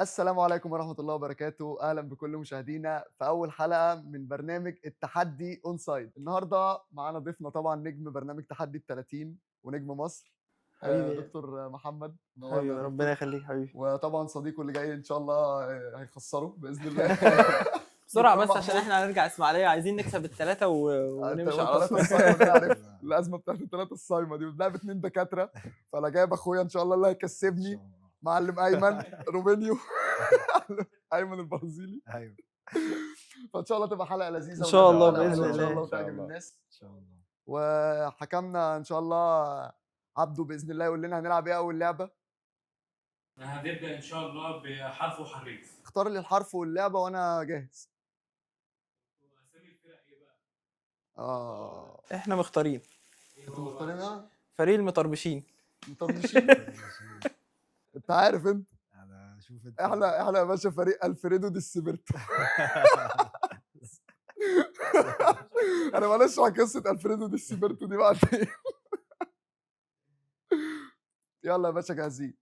السلام عليكم ورحمة الله وبركاته، أهلا بكل مشاهدينا في أول حلقة من برنامج التحدي أون سايد. النهارده معانا ضيفنا طبعا نجم برنامج تحدي ال30 ونجم مصر حبيبي دكتور محمد. نورنا حبيبي يا ربنا دكتور. يخليك حبيبي. وطبعا صديقه اللي جاي إن شاء الله هيخسره بإذن الله. بسرعة دكتور بس عشان محمود. احنا هنرجع اسماعيلية عايزين نكسب الثلاثة ونمشي على والثلاثة طول. الصايمة دي عارف الأزمة بتاعت الثلاثة الصايمة دي بنلعب 2 دكاترة، فأنا جايب أخويا إن شاء الله اللي هيكسبني معلم أيمن روبينيو. أيمن البرازيلي. ايوه فان شاء الله تبقى حلقه لذيذه إن شاء الله ولذيذة بإذن ان شاء الله. الله إن شاء وتعجب الله. الناس. ان شاء الله. وحكمنا ان شاء الله عبده باذن الله يقول لنا هنلعب ايه اول لعبه. هنبدأ إن شاء الله بحرف وحريف. اختار لي الحرف واللعبه وانا جاهز. وأسامي الفرق إيه بقى؟ احنا مختارين انتوا مختارينها فريق المطربشين. مطربشين. انت عارف انت انا شوف انت احنا يا باشا فريق الفريدو دي السبرتو. انا معلش على قصه الفريدو دي السبرتو دي بعدين. يلا يا باشا جاهزين.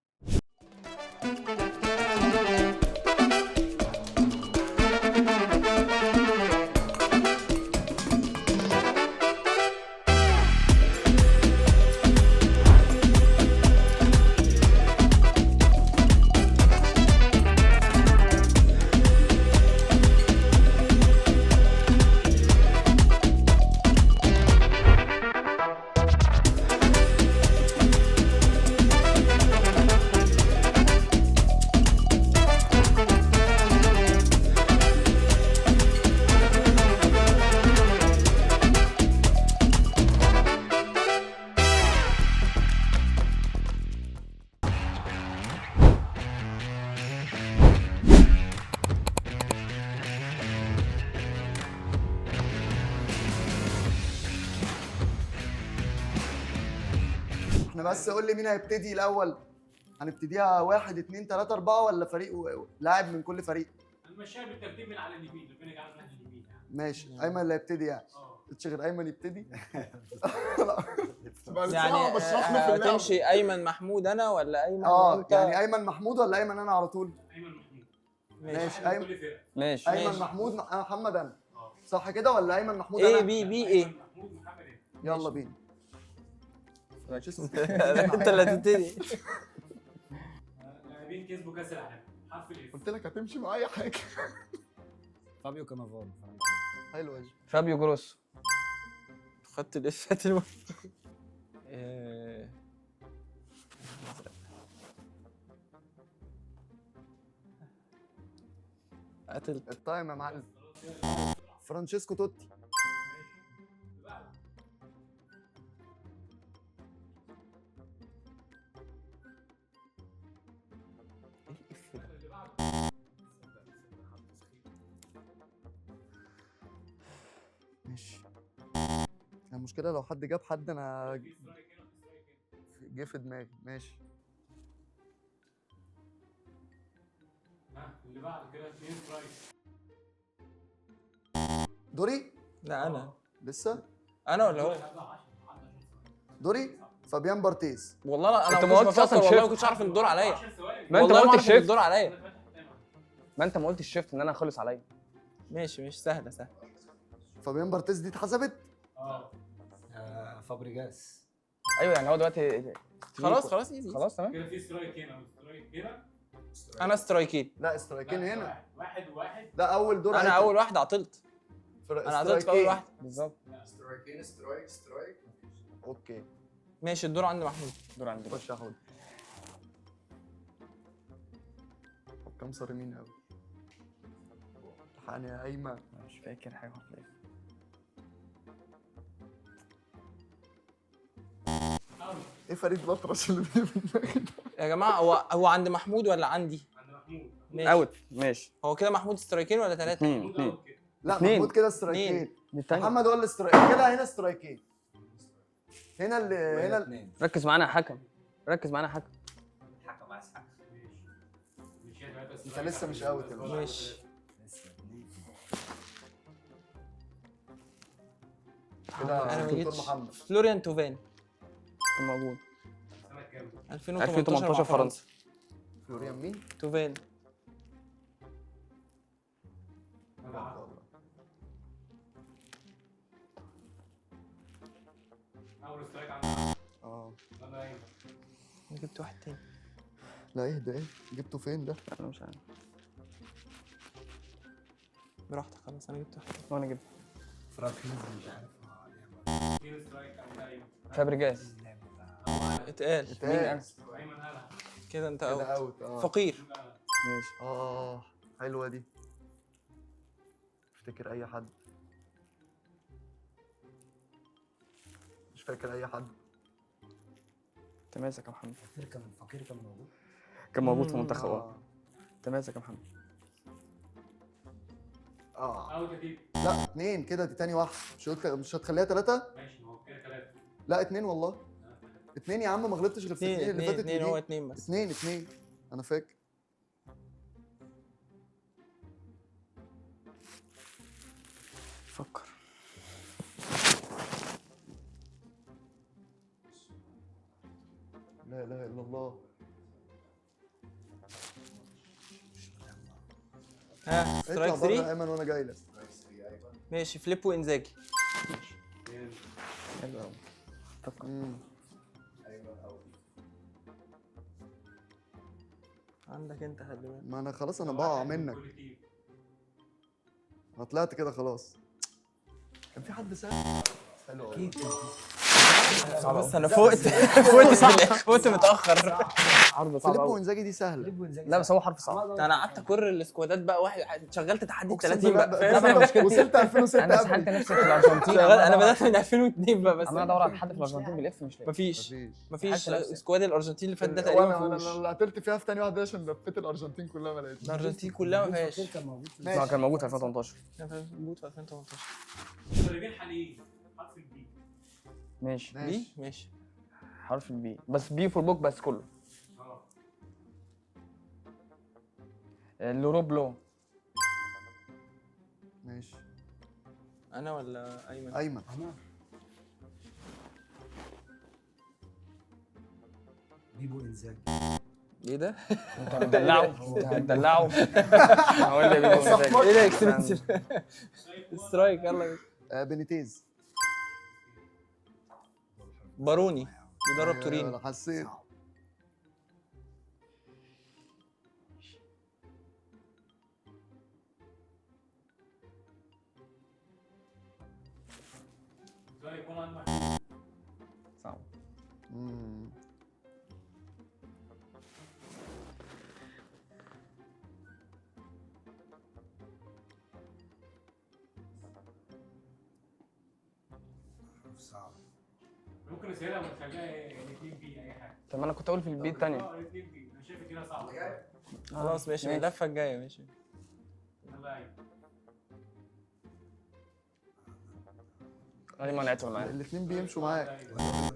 احنا بس قول لي مين هيبتدي الاول. هنبتديها 1 2 3 4 ولا فريق لاعب من كل فريق؟ هنمشيها بالترتيب من على اليمين، ربنا يجعلنا من اليمين يعني. ماشي ايمن اللي هيبتدي يعني. قلتش غير ايمن يبتدي. يعني هتمشي ايمن محمود انا ولا ايمن وانت؟ يعني ايمن محمود ولا ايمن انا على طول؟ أيمن محمود. ماشي واحد من ايمن. كل فرقة. ماشي ايمن محمود انا محمد انا. اه. صح كده ولا ايمن محمود ايه انا؟ بي ايه أيمن محمود محمد إيه؟ يلا بينا. انت اللي هتبتدي. لاعبين كسبوا كأس العالم. حرف الإف. قلت لك هتمشي مع اي حاجه. فابيو كانافارو. حلو يا جي. فابيو جروسو. خدت الافات قتلت. التايم يا معلم. فرانشيسكو توتي. ماشي. المشكلة لو حد جاب حد انا في سترايك هنا وفي سترايك هنا. جه في دماغي. ماشي. اللي بعده كده 2 سترايك. دوري لا انا لسه. انا ولا هو؟ دوري فابيان بارتيز. والله لا انا انت ما ما كنتش قلتش بفكر اصلا والله ما شيفت. كنتش عارف ان الدور عليا. 10 ثواني. ما انت والله ما ما قلتش اعرف ان شيفت. الدور عليا. ما انت ما قلتش شيفت ان انا خلص عليا. ماشي سهله. فابيان بارتيز دي اتحسبت. فابريجاس. ايوه يعني هو دلوقتي خلاص ايزي. خلاص تمام. كده في سترايك هنا وسترايك هنا. انا سترايكين. لا استرايكين لا، هنا. واحد وواحد. لا اول دور انا هيتم. اول واحد عطلت. انا عطلت في اول واحد. بالظبط. سترايكين سترايك. اوكي ماشي الدور عند محمود. دور عندي. خش يا حود. حكام صارمين قوي. الحقني يا ايمن. مش فاكر حاجه خالص. ايه فريد الأطرش اللي بيجي في دماغي ده؟ يا جماعه هو عند محمود ولا عندي؟ عند محمود. ماشي. اوت ماشي. هو كده محمود سترايكين ولا ثلاثه؟ اثنين اثنين. محمود كده. لا اتنين. محمود كده استرايكين. دي الثانيه. محمد هو اللي استرايكين كده. هنا استرايكين. هنا اللي هنا اثنين. ركز معانا يا حكم. ركز معانا يا حكم. حكم عايز حكم. ماشي يا ثلاثة انت لسه مش اوت يا باشا. ماشي. لسه اثنين. كده انا ما دكتور جيتش. محمد. فلوريان توفان موجود. سنة كام؟ 2018 2018 مع فرنسا. فلوريان مين؟ توفان اول سترايك عندك. اه يلا ايمن. انا جبت واحد تاني. لا ايه ده، ايه جبته فين ده؟ انا مش عارف. براحتك خلاص انا جبت واحد تاني. وانا جبت فراكيز مش عارف اتنين سترايك عند ايمن. فابريجاس. اتقال مين انا؟ وايمن قالها. كده انت كده اوت. اوت. اه فقير. ماشي. حلوه دي. افتكر اي حد. مش فاكر اي حد. تماسك يا محمد. فقير كان موجود. كان موجود في منتخب اه تماسك يا محمد. اوت يا تيت. لا 2 كده، دي تاني واحده. مش هتخليها 3؟ ماشي ما هو كده 3. لا 2 والله. 2 يا عم، ما غلطتش غير في اتنين 2 اللي اتنين فاتت. اتنين هو اتنين بس. 2 انا فاكر. فكر. لا اله الا الله. ها اطلع سترايك بره 3. يا ايمن وانا جاي لك. ماشي فليب وانزاجي. حلو قوي. فكر. عندك انت خلي بالك. ما انا خلاص انا بقع منك. انا طلعت كده خلاص. كان في حد سهل. حلو قوي. بس انا فوقت متاخر. عرض صعب فيليب قوي. وانزاجي دي سهله. لا بس هو حرف صعب. انا قعدت اكر السكوادات بقى واحد شغلت تحدي اقسم 30 بالله بقى ده فاهم؟ أنا وصلت 2006 انا قبل. سحلت نفسي في الارجنتين. شغال انا بدات من 2002 بقى بس عمال ادور على حد في الارجنتين بيلف مش لاقي. مفيش مفيش. مفيش سكواد الارجنتين اللي فات ده تقريبا وانا مفيهوش. اللي عطلت فيها في تاني واحده عشان لفيت الارجنتين كلها ما لقيتش. الارجنتين كلها ما فيهاش. كان موجود. ما كان موجود في 2018. كان موجود في 2018. مدربين حاليين. حرف البي. ماشي. بي ماشي. حرف البي بس بي فور بوك بس كله. لورو بلو. ماشي. انا ولا ايمن؟ ايمن. بيبو انزاجي. ايه ده؟ انت هتدلعه. انت هتدلعه. هقول لي بيبو مزاج. ايه ده اكستنسيف؟ سترايك يلا. بينيتيز. باروني بيدرب أيوة، تورينو. انا حسيت. ده يكون عندك. صعب. صعب. ممكن نسهلها ونخليها الاثنين بي اي حاجه. طب ما انا كنت اقول في البي الثانيه. الاثنين بي. انا شايف كده صعب. خلاص ماشي من ماشي. اللفه الجايه ماشي. يلا ايمن. انا ما لعبت معايا. الاثنين بيمشوا معاك.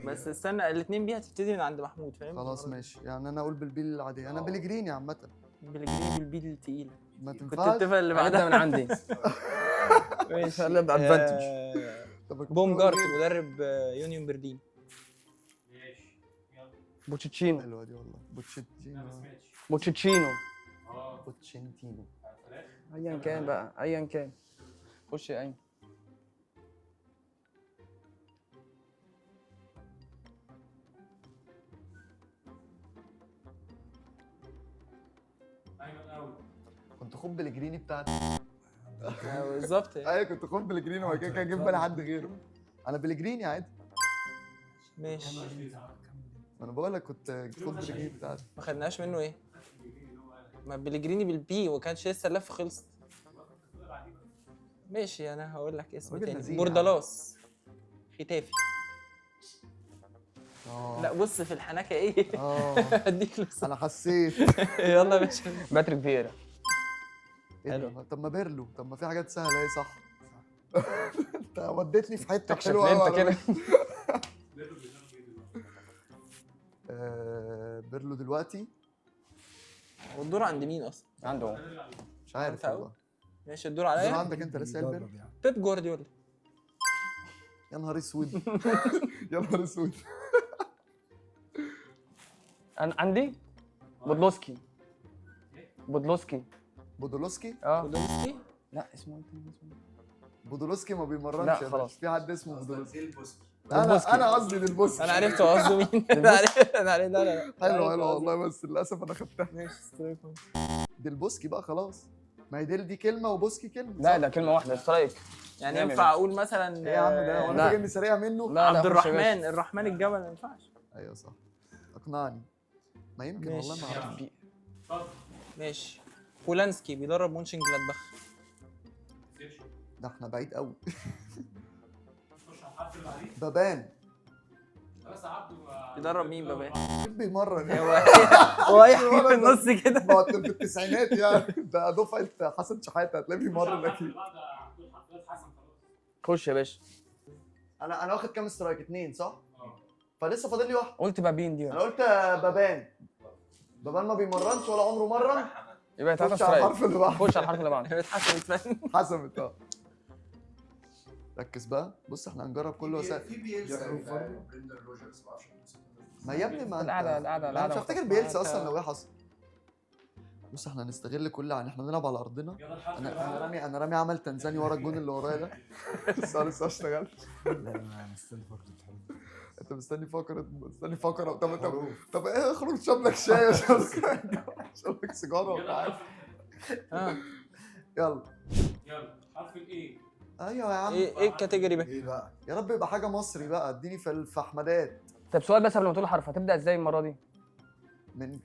بس استنى الاثنين بي هتبتدي من عند محمود فاهم؟ خلاص ماشي، يعني انا اقول بالبيل العاديه. انا بلجريني عامه. بالجري بالبي التقيله. ما كنت تنفعش. اتفق اللي هبدا بعدها من عندي. ماشي. هبدا بادفانتج. طب بومجارت مدرب يونيون برلين. ماشي. يلا. بوتشيتشينو. حلوه دي والله. لا ما بوتشيتينو. سمعتش. بوتشيتشينو. بوتشينتينو. فراخ. ايا كان بقى ايا كان. خش يا ايمن. ايمن اوت. كنت خد بلجريني بتاعتي. بالظبط ايوه كنت خد بلجريني وبعد كده اجيب بالي حد غيره. انا بلجريني عادي. ماشي. ما انا بقول لك كنت خد بلجريني بتاعتي. ما خدناش منه ايه؟ ما بلجريني بالبي وما كانش لسه اللف خلص. ماشي انا هقول لك اسم راجل تاني. نزيه بوردالاس ختافي. اه لا بص في الحنكه ايه؟ هديك لبس. انا حسيت. يلا يا باشا. باتريك فييرا. إيه حلو. ده؟ طب ما بيرلو. طب ما في حاجات سهله اهي. صح. انت وديتني في حته تكشف حلوه ليه أوي انت على كده؟ فكرة. بيرلو دلوقتي والدور عند مين اصلا؟ عنده هو. مش عارف أنت أهو. والله. ماشي الدور الدور عليا. عندك انت لسه قايل بيرلو. بيب جوارديولا. يا نهار اسود. يا نهار اسود. انا عندي بودلوسكي. بودلوسكي. بودولوسكي. اه بودولسكي. لا اسمه ايه تاني؟ اسمه بودولوسكي ما بيمرنش لا، يا باشا. خلاص. في حد اسمه بودولوسكي. البوسكي. انا قصدي للبوسكي. انا عرفت هو قصده مين. انا عرفت لا لا حلو حلو والله، بس للاسف انا خدتها. ماشي سترايك. دي البوسكي بقى خلاص. ما هي دي كلمه وبوسكي كلمه. لا صح؟ ده كلمه واحده، سترايك. يعني نعم يا ينفع باشا. اقول مثلا ايه يا عم ده؟ وانا لا. فاكر اني سريع منه. لا عبد خش يا باشا. الرحمن الجبل ما ينفعش. ايوه صح، اقنعني. ما يمكن والله ما ماشي. اعرف. اتفضل. ماشي. بولانسكي بيدرب مونشن جلادباخ. ده احنا بعيد قوي. خش على الحرف اللي بعديه. بابان. بس عبده بيدرب مين بابا؟ بيمرن يعني. هو اي حاجه في النص كده. ما هو في التسعينات يعني. ده دفعه حسن شحاته، هتلاقيه بيمرن اكيد. خش يا باشا. انا واخد كام سترايك؟ 2 صح؟ فلسه فاضل لي واحد. قلت بابين دي انا قلت بابان. بابان ما بيمرنش ولا عمره مرن. يبقى 3 خش على سترايك. الحرف اللي بعده. خش على الحرف اللي بعده. اتحسبت فاهم. حسمت اه. ركز بقى، بص احنا هنجرب كل وسائل. في بيلسا بريندر روجرز، ما اعرفش. ما يا ابني ما القعده انا مش هفتكر بيلسا اصلا لو ايه حصل. بص احنا هنستغل كل احنا بنلعب على ارضنا. يلا الحرف انا رامي عمل تنزاني ورا الجون اللي ورايا ده. لسه ما اشتغلش. لا انا مستني فقرة الحروف. انت مستني فقره. طب ايه، اخرج اشرب لك شاي، اشرب لك سيجاره يلا وبتاع. الحرف. يلا. يلا حرف الايه. ايوه يا عم. ايه الكاتيجوري بقى؟ ايه بقى؟ يا رب يبقى حاجه مصري بقى، اديني في احمدات. طب سؤال بس قبل ما تقول الحرف، هتبدا ازاي المره دي؟ من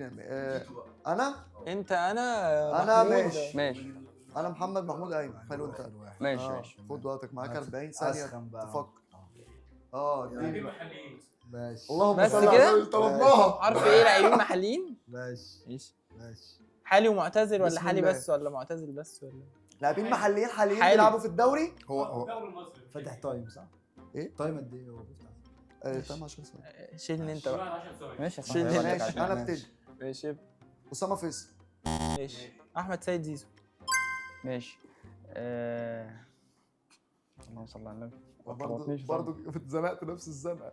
انا انت انا محمود. ماشي. ماشي انا محمد محمود ايمن. حلو انت. ماشي آه، ماشي. خد وقتك، معاك 40 ثانيه أسخن بقى. تفكر. دي اديني. محليين. ماشي اللهم بس صل على كده؟ النبي، طلبناها. حرف ايه؟ لاعبين محليين؟ ماشي ماشي. ماشي. حالي ومعتزل ولا بسم حالي الله. بس ولا معتزل بس ولا؟ لاعبين محليين حاليين حالي. بيلعبوا في الدوري. هو الدوري المصري. فاتح تايم صح؟ ايه؟ تايم قد ايه هو بيفتح؟ تمام 10 ثواني. شيلني انت كل بقى. واحد 10 ثواني. ماشي يا شيل صاحبي. هناك. ماشي انا ابتدي. ماشي. اسامه فيصل. ماشي. احمد سيد زيزو. ماشي. اللهم صل على النبي. برضه اتزنقت نفس الزنقه.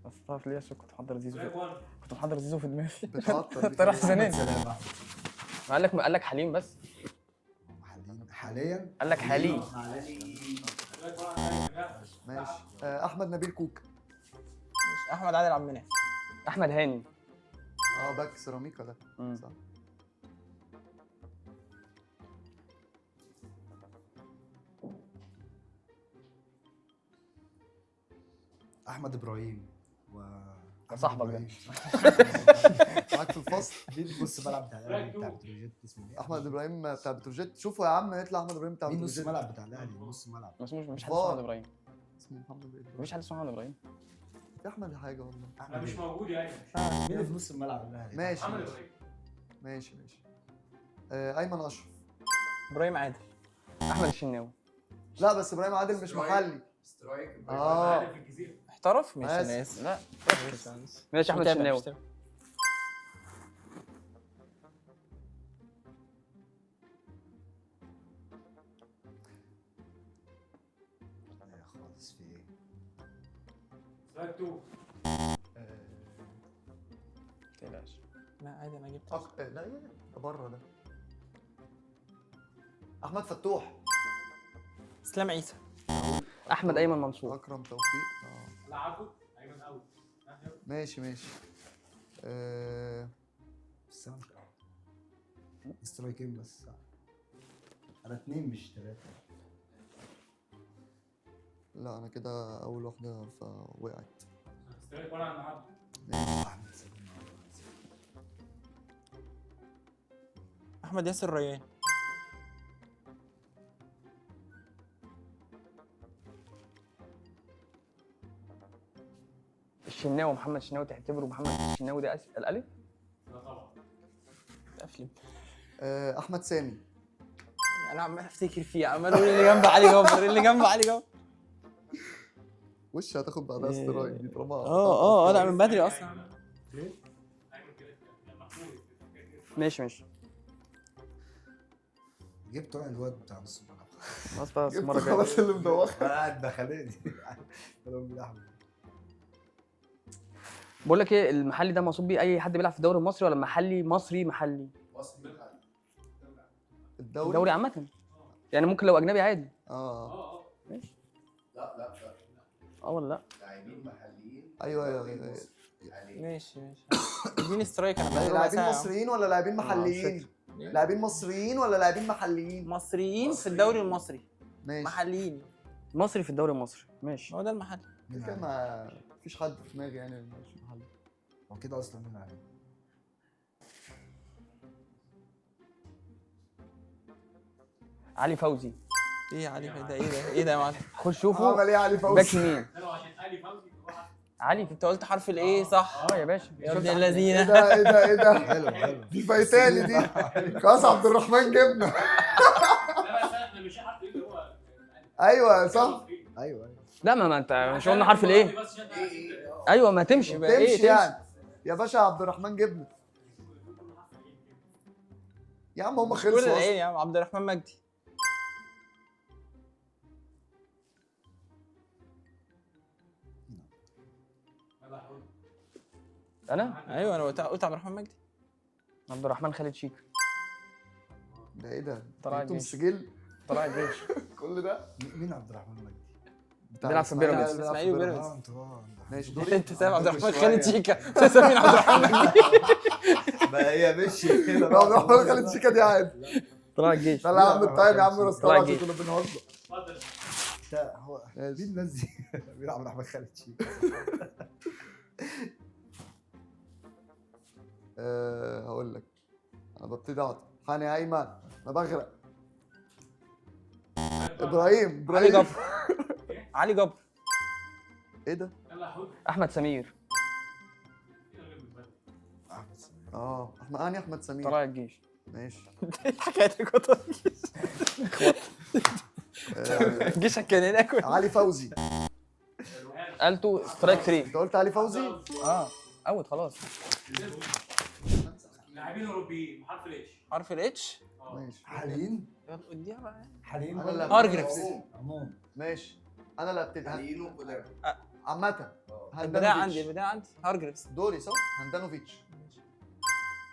بس تعرف ليه؟ عشان كنت محضر زيزو سترايك 1. كنت محضر زيزو في دماغي. بتعطل دي. طرح زنان. سلام. قال لك حليم بس. حاليا قال لك حليم. سترايك 1. ماشي. احمد نبيل كوك. ماشي. احمد عادل عبد المنعم. احمد هاني. باك سيراميكا ده. مم. صح. احمد ابراهيم صاحبك ده. معاك في الفصل. مين نص ملعب بتاع الاهلي بتاع بتروجيت اسمه ايه؟ احمد ابراهيم بتاع بتروجيت. شوفوا يا عم، يطلع احمد ابراهيم بتاع مين نص بتروجيت. ملعب بتاع الاهلي؟ نص ملعب مش حد اسمه محمد ابراهيم. اسمه محمد ابراهيم. مفيش حد اسمه محمد ابراهيم. في احمد حاجه والله. لا مش موجود يعني. مين اللي في نص الملعب الاهلي؟ ماشي محمد ماشي ابراهيم. ماشي. ايمن اشرف. ابراهيم عادل. احمد الشناوي. لا بس ابراهيم عادل مش محلي. سترايك. عارف في الجزيره. احترف؟ ماشي آسف. انا اسف. لا ماشي. ماشي. احمد متابع، الشناوي. متابع. لا خالص في ايه؟ سترايك 2. متقلقش. لا عادي انا جبت. لا ايه ده بره ده. احمد فتوح. اسلام عيسى. احمد ايمن منصور. اكرم توفيق. لا عبده. ايمن اوت. ماشي. بس انا مش عارف. سترايكين بس صح. انا 2 مش 3. لا انا كده اول واحده فوقعت. سترايك 1 عند عبده. احمد سلام. احمد ياسر ريان. الشناوي. محمد الشناوي. تعتبره محمد الشناوي ده الالف؟ لا طبعا. تقفلم. احمد سامي. انا عمال افتكر فيه، عمال اقول اللي جنب علي جبر، اللي جنب علي جبر. وش هتاخد بعدها استرايك دي طالما. لا من بدري اصلا. ايمن كده كان محمود. ماشي. جبت انا الواد بتاع نص الملعب. خلاص بقى المره جبت الجايه. خلاص اللي مدوخ. قاعد دخلني. انا احمد. بقول لك ايه، المحلي ده مقصود بيه اي حد بيلعب في الدوري المصري ولا محلي مصري محلي؟ مصري محلي. الدوري عامه، يعني ممكن لو اجنبي عادي. ماشي. لا ولا لا؟ لاعبين محليين. ايوه. ماشي اديني سترايك انا بقالي ربع لاعبين ساعة. مصريين ولا لاعبين محليين؟ لاعبين مصريين ولا لاعبين محليين؟ مصريين في الدوري المصري. ماشي. محليين. مصري في الدوري المصري. ماشي. هو ده المحل. كده ما فيش حد في دماغي يعني مش محلي. هو كده اصلا مين عليه؟ علي فوزي. ايه يا علي ده؟ ايه ده يا معلم؟ خش شوفه. عمل ايه علي فوزي؟ باك يمين. ده لو عشان علي فوزي تبقى علي. انت قلت حرف الايه صح؟ يا باشا. يا ابن ايه اللذينه. ده ايه ده ايه ده؟ حلو دي فايتالي دي. خلاص عبد الرحمن جبنا. لا بس احنا مش عارف ايه اللي هو ايوه صح. ايوه لا ما انت مش قلنا حرف الايه؟ بس عشان ايوه ما تمشي بقى. ايه تمشي يعني يا باشا. عبد الرحمن جبنا يا عم. هم كل خلصوا العين اصلا. يا عم. عبد الرحمن مجدي. انا ايوه انا قلت عبد الرحمن مجدي. عبد الرحمن خالد شيك. ده ايه ده؟ طلع انتم الجيش. السجل طلع الجيش. كل ده مين عبد الرحمن مجدي؟ بتاع بيلعب في بيراميدز. بيلعب في اسماعيلي بيراميدز. وبيراميدز. انتوا ماشي دوري. انت سامع عبد الرحمن شوية. خالد شيكا سامعين عبد الرحمن مجدي. بقى هي مشي كده. عبد الرحمن خالد شيكا دي عادي. طلع الجيش. لا يا عم الطيب يا عم راس طلع طلع عشان الجيش. كنا بنهزر. اتفضل. هو مين الناس دي؟ مين عبد الرحمن خالد شيك؟ هقول لك انا ببتدي اقعد. حاني ايمن انا بغرق. ابراهيم علي ابراهيم. جبر. علي جبر. ايه ده؟ يلا حوت. احمد سمير. احمد سمير. احمد سمير. طلع الجيش. ماشي. حكايتك وطن جيشك كان هناك. علي فوزي. قالته سترايك 3. انت قلت علي فوزي؟ اوت خلاص. لاعبين اوروبيين بحرف الاتش. حرف الاتش. ماشي. حاليين يلا اديها بقى. حاليين أنا اللي هارجريفز. عموم ماشي. انا اللي ابتدي. محليين وقدام. عامة البداية عندي هاندانوفيتش. البداية عندي هارجريفز. دوري صح؟ هاندانوفيتش.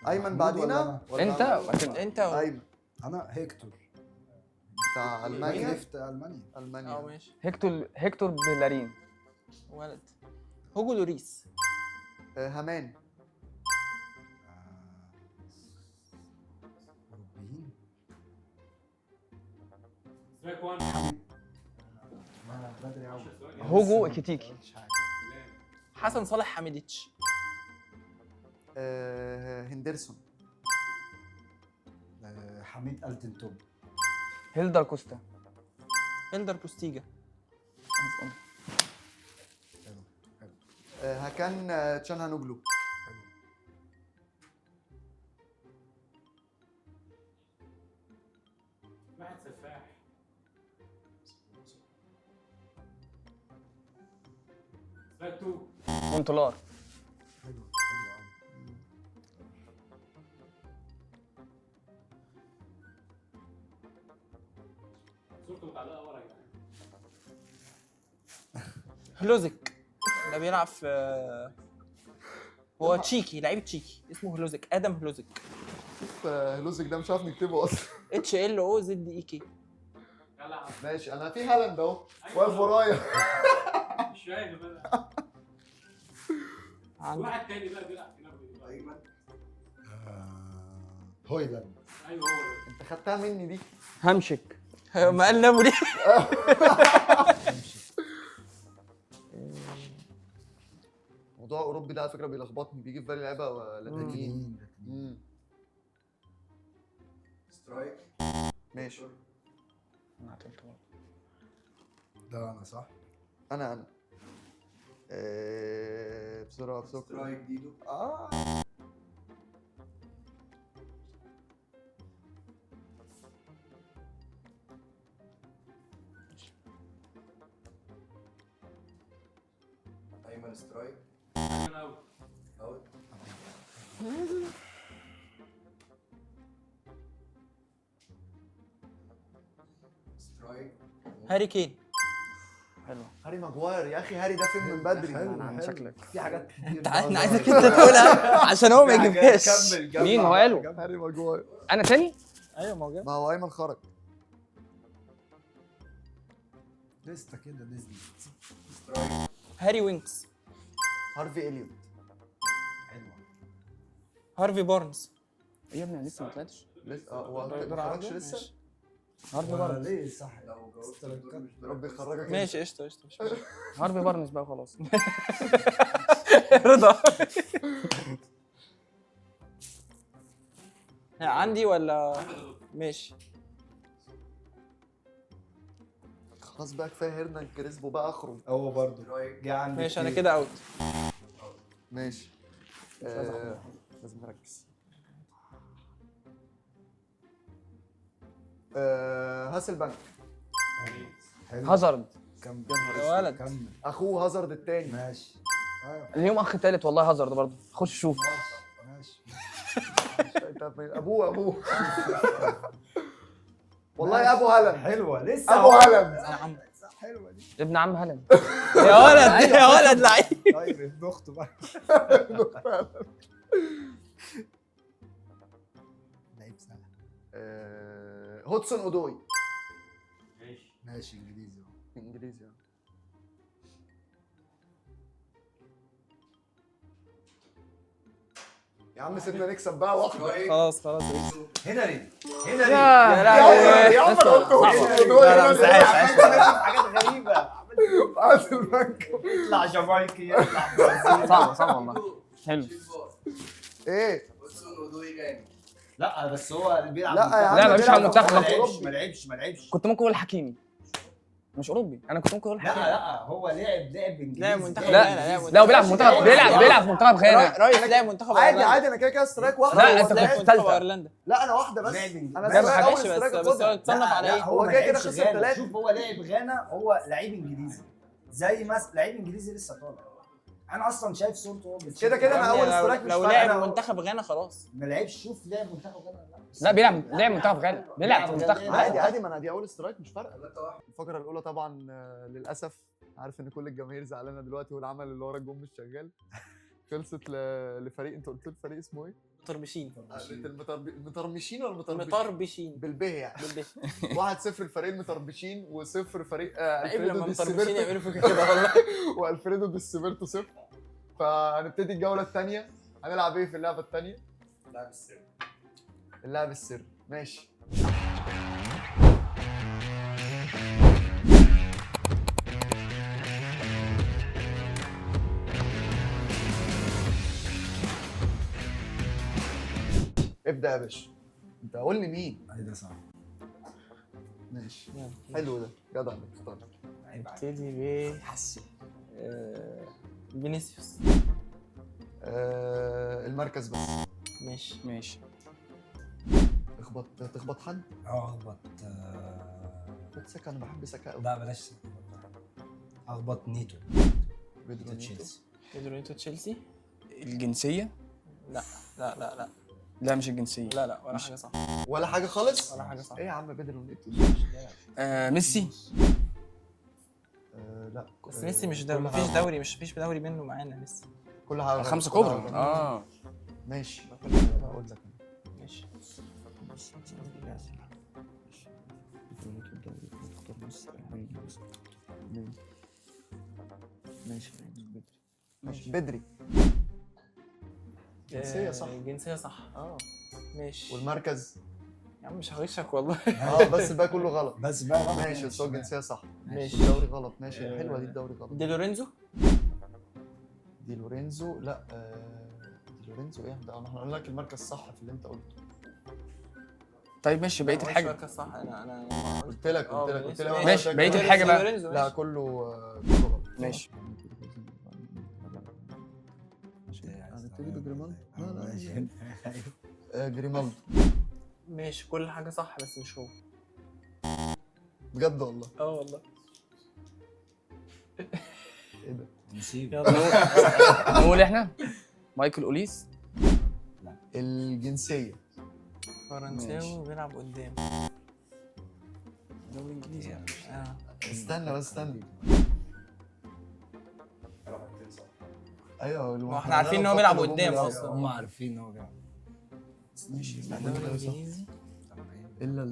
ايمن محمود بعدينا ولا ولا انت أنا؟ انت ايمن انا هيكتور بتاع المانيا. لفت المانيا. المانيا. ماشي. هيكتور بيلارين. ولد. هوجو لوريس. همان. اوروبيين. سترايك 1. ما بدري قوي. هوجو اكيتيكي. حسن صالح حميديتش. هندرسون. حميد التن توب. هيلدر كوستا. هيلدر بوستيجا. هكان تشان هانوجلو. واحد سفاح. سترايك 2. مونتولار. حلو قوي. صورته متعلقه ورا يعني. هلوزك. ده بيلعب في هو تشيكي، لعيب تشيكي اسمه هلوزك. ادم هلوزك. لوزك ده مش عارف نكتبه اصلا. HLOZEK. يلا يا عم. ماشي. انا في هالاند اهو واقف ورايا. مش فاهم انا. عندك واحد تاني بقى بيلعب في نابولي. ايمن. هويلاند. ايوه هو ده. انت خدتها مني دي. همشك. ما قال نابولي. موضوع اوروبي ده على فكره بيلخبطني. بيجي في بالي لعيبه لاتينيين. سترايك. ماشي. ده انا صح؟ انا بسرعه سترايك ديدو. ايمن سترايك. انا اوت. اوت. سترايك. هاري كين. حلو. هاري ماجواير. يا اخي هاري ده فيلم من بدري. عن شكلك. في حاجات كتير. انا عايزك انت تقولها عشان هو ما يجيبهاش. مين هو قاله؟ هاري ماجواير. انا تاني. ايوه ما هو جاب. ما هو ايمن خرج. لسه كده نزل. سترايك. هاري وينكس. هارفي اليوت. حلوه. هارفي بارنز. يا ابني انا لسه ما طلعتش. لسه هو انت دور ما عرض؟ خرجش لسه؟ هارفي بارنز. ليه صح؟ لو جاوبت سترايكات. الدور مش ربي يخرجك. ماشي قشطه قشطه مش مشكلة. هارفي بارنز بقى خلاص. رضا. عندي ولا ماشي. خلاص بقى كفايه هيرنان كريسبو بقى اخرج. هو برضه سترايك. جه عندي ماشي انا كتير. كده اوت. ماشي. لازم نركز. هاسلبانك. حلو. هازارد. كمل يا ولد. كمل اخوه هازارد التاني. ماشي. اليوم اخ تالت والله هازارد برضه. خش شوف. ماشي. ابوه والله ابو هالاند. حلوه لسه ابو هالاند. يا عم حلوه دي. ابن عم هالاند. يا ولد يا ولد لعيب. طيب ابن اخته بقى. لعيب سهل. هودسون اودوي. ماشي. ماشي انجليزي اهو. انجليزي. يا عم سيبنا نكسب بقى واحده. سترايك. خلاص خلاص. هنري. يا يا لهوي. عم انا قلت هودسون اودوي. لا لا مستحيل. حاجات غريبه. هاسلبانك. يطلع جامايكي يطلع برازيلي. صعبه صعبه والله. حلو. شيل بار. ايه هودسون اودوي جامد. لا بس هو اللي بيلعب لا يا عم لا، مفيش على بيلعب المنتخب. في ما أوروبي. لعبش ما لعبش. كنت ممكن اقول حكيمي. مش اوروبي، انا كنت ممكن اقول لا حكيمي. لا هو لعب انجليزي. لا منتخب لا غانا. لا، بيلعب في منتخب، بيلعب في منتخب غانا. رايح لعب منتخب عادي ايرلندا. عادي انا كده كده سترايك واحده. لا، هو أنت لعب- كنت منتخب تالتة. ايرلندا. لا انا واحده بس. لعب إنجليزي. انا لا، سترايك اول ماشي سترايك بس هو اخدها. اتصنف على ايه؟ هو كده كده خسر ثلاثة. شوف هو لاعب غانا هو لعيب انجليزي زي مثلا لعيب انجليزي لسه طالع. انا اصلا شايف صورته هو كده كده انا اول سترايك مش لو فارقة. لعب منتخب غانا خلاص. ما لعبش. شوف لعب منتخب غانا ولا لا لعب منتخب غانا، بيلعب في منتخب. عادي عادي، ما انا دي اول سترايك مش فارقه. 3-1. الفقره الاولى طبعا للاسف عارف ان كل الجماهير زعلانه دلوقتي والعمل اللي ورا الجون مش شغال. خلصت لفريق، انت قلت الفريق اسمه ايه؟ مطربشين. المطرمشين ولا المطربشين؟ مطربشين. بالبه يعني. بالبه. 1-0 الفريق المطربشين وصفر فريق لعيب الفريدو لما دي مطربشين السيبرتو يعملوا فيك كده والله. والفريدو دي السيبرتو 0. فهنبتدي الجوله الثانيه. هنلعب ايه في اللعبه الثانيه؟ لاعب السر. اللعب السري. ماشي. ابدا يا باشا. انت قول لي مين؟ ايه ده صح. ماشي حلو ده، جدع انك تختار. ابتدي ب فينيسيوس. المركز بس. ماشي. تخبط حد؟ اخبط خد سكه، انا بحب سكه قوي. لا بلاش. اخبط نيتو. بيدرو نيتو. تشيلسي. بيدرو نيتو تشيلسي. الجنسيه؟ لا لا لا لا لا مش الجنسيه. لا لا ولا حاجه صح. ولا حاجه خالص؟ ولا حاجه صح. ايه يا عم بيدرو نيتو؟ ميسي. لا بس ميسي مش دوري، كل مفيش حاجة. دوري، مش فيش دوري منه معانا لسه. كل حاجه خمسه كل كبرى. حاجة. ماشي هقول لك أنا. ماشي. ماشي بدري. جنسية صح. جنسية صح. ماشي. والمركز يا عم مش هغشك والله. بس الباقي كله غلط. بس بقى ماشي بس هو الجنسية صح. ماشي. الدوري غلط. ماشي حلوة دي، الدوري غلط. دي لورينزو. دي لورينزو. لا دي لورينزو ايه ده؟ احنا قلنا لك المركز صح في اللي انت قلته. طيب ماشي بقيه الحاجه. مركز صح. انا قلت لك ماشي، بقية الحاجة بقى. لورينزو لا ماشي. كله غلط. ماشي. هنبتدي بجريمالدو. لا جريمالدو. ماشي كل حاجة صح بس مش هو. بجد والله. والله. ايه ده؟ نسيب. يلا. نقول احنا مايكل اوليس. الجنسية فرنساوي بيلعب قدام. دوري انجليزي. استنى بس استنى. ايوه ما احنا عارفين ان هو بيلعب قدام اصلا. هم عارفين ان هو بيلعب. ماشي دوري انجليزي. الا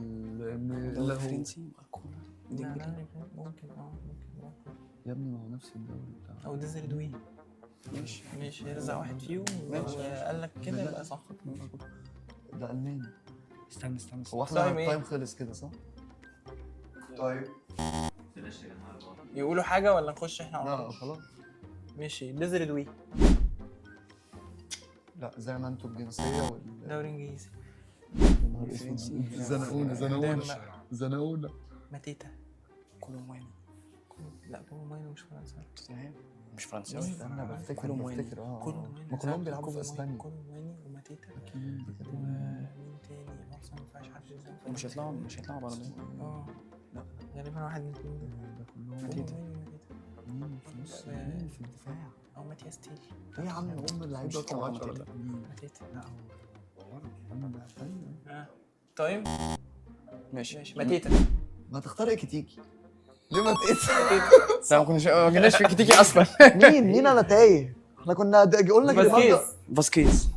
هو فرنسي باركولا ممكن يا ابني، ما هو نفس الدوري بتاعه. او ديزري دوي. ماشي يرزع واحد فيهم وقال لك كده يبقى صح. ده الماني. استنى هو احنا طيب إيه؟ التايم خلص كده صح؟ طيب يقولوا حاجه ولا نخش احنا على لا طول؟ خلاص. ماشي ديزري دوي. لا زي ما انتوا الجنسيه دوري انجليزي. زنقونا. ماتيتا. كولومواني. لا كولومواني مش فرنسا. مش فرنساوي. انا بفتكر كولومواني. ما كلهم بيلعبوا في اسبانيا. كولومواني وماتيتا. ومين تاني؟ اصلا ما ينفعش حد يزن. مش هيطلعوا برضه. لا غالبا واحد من الاثنين دول. ماتيتا. مين في نص؟ مين في الدفاع؟ او ماتياس تيل. ايه يا عم هم اللعيبه مش رقم طبعاً 10 ماتيتا. ماتيتا. لا هو طيب ماشي. ماتيتا. ما تختار اكتيكي. ليه ما تقيس؟ لا ما جيناش في كتيكي اصلا. مين انا تايه؟ احنا كنا قلنا فاسكيز. فاسكيز.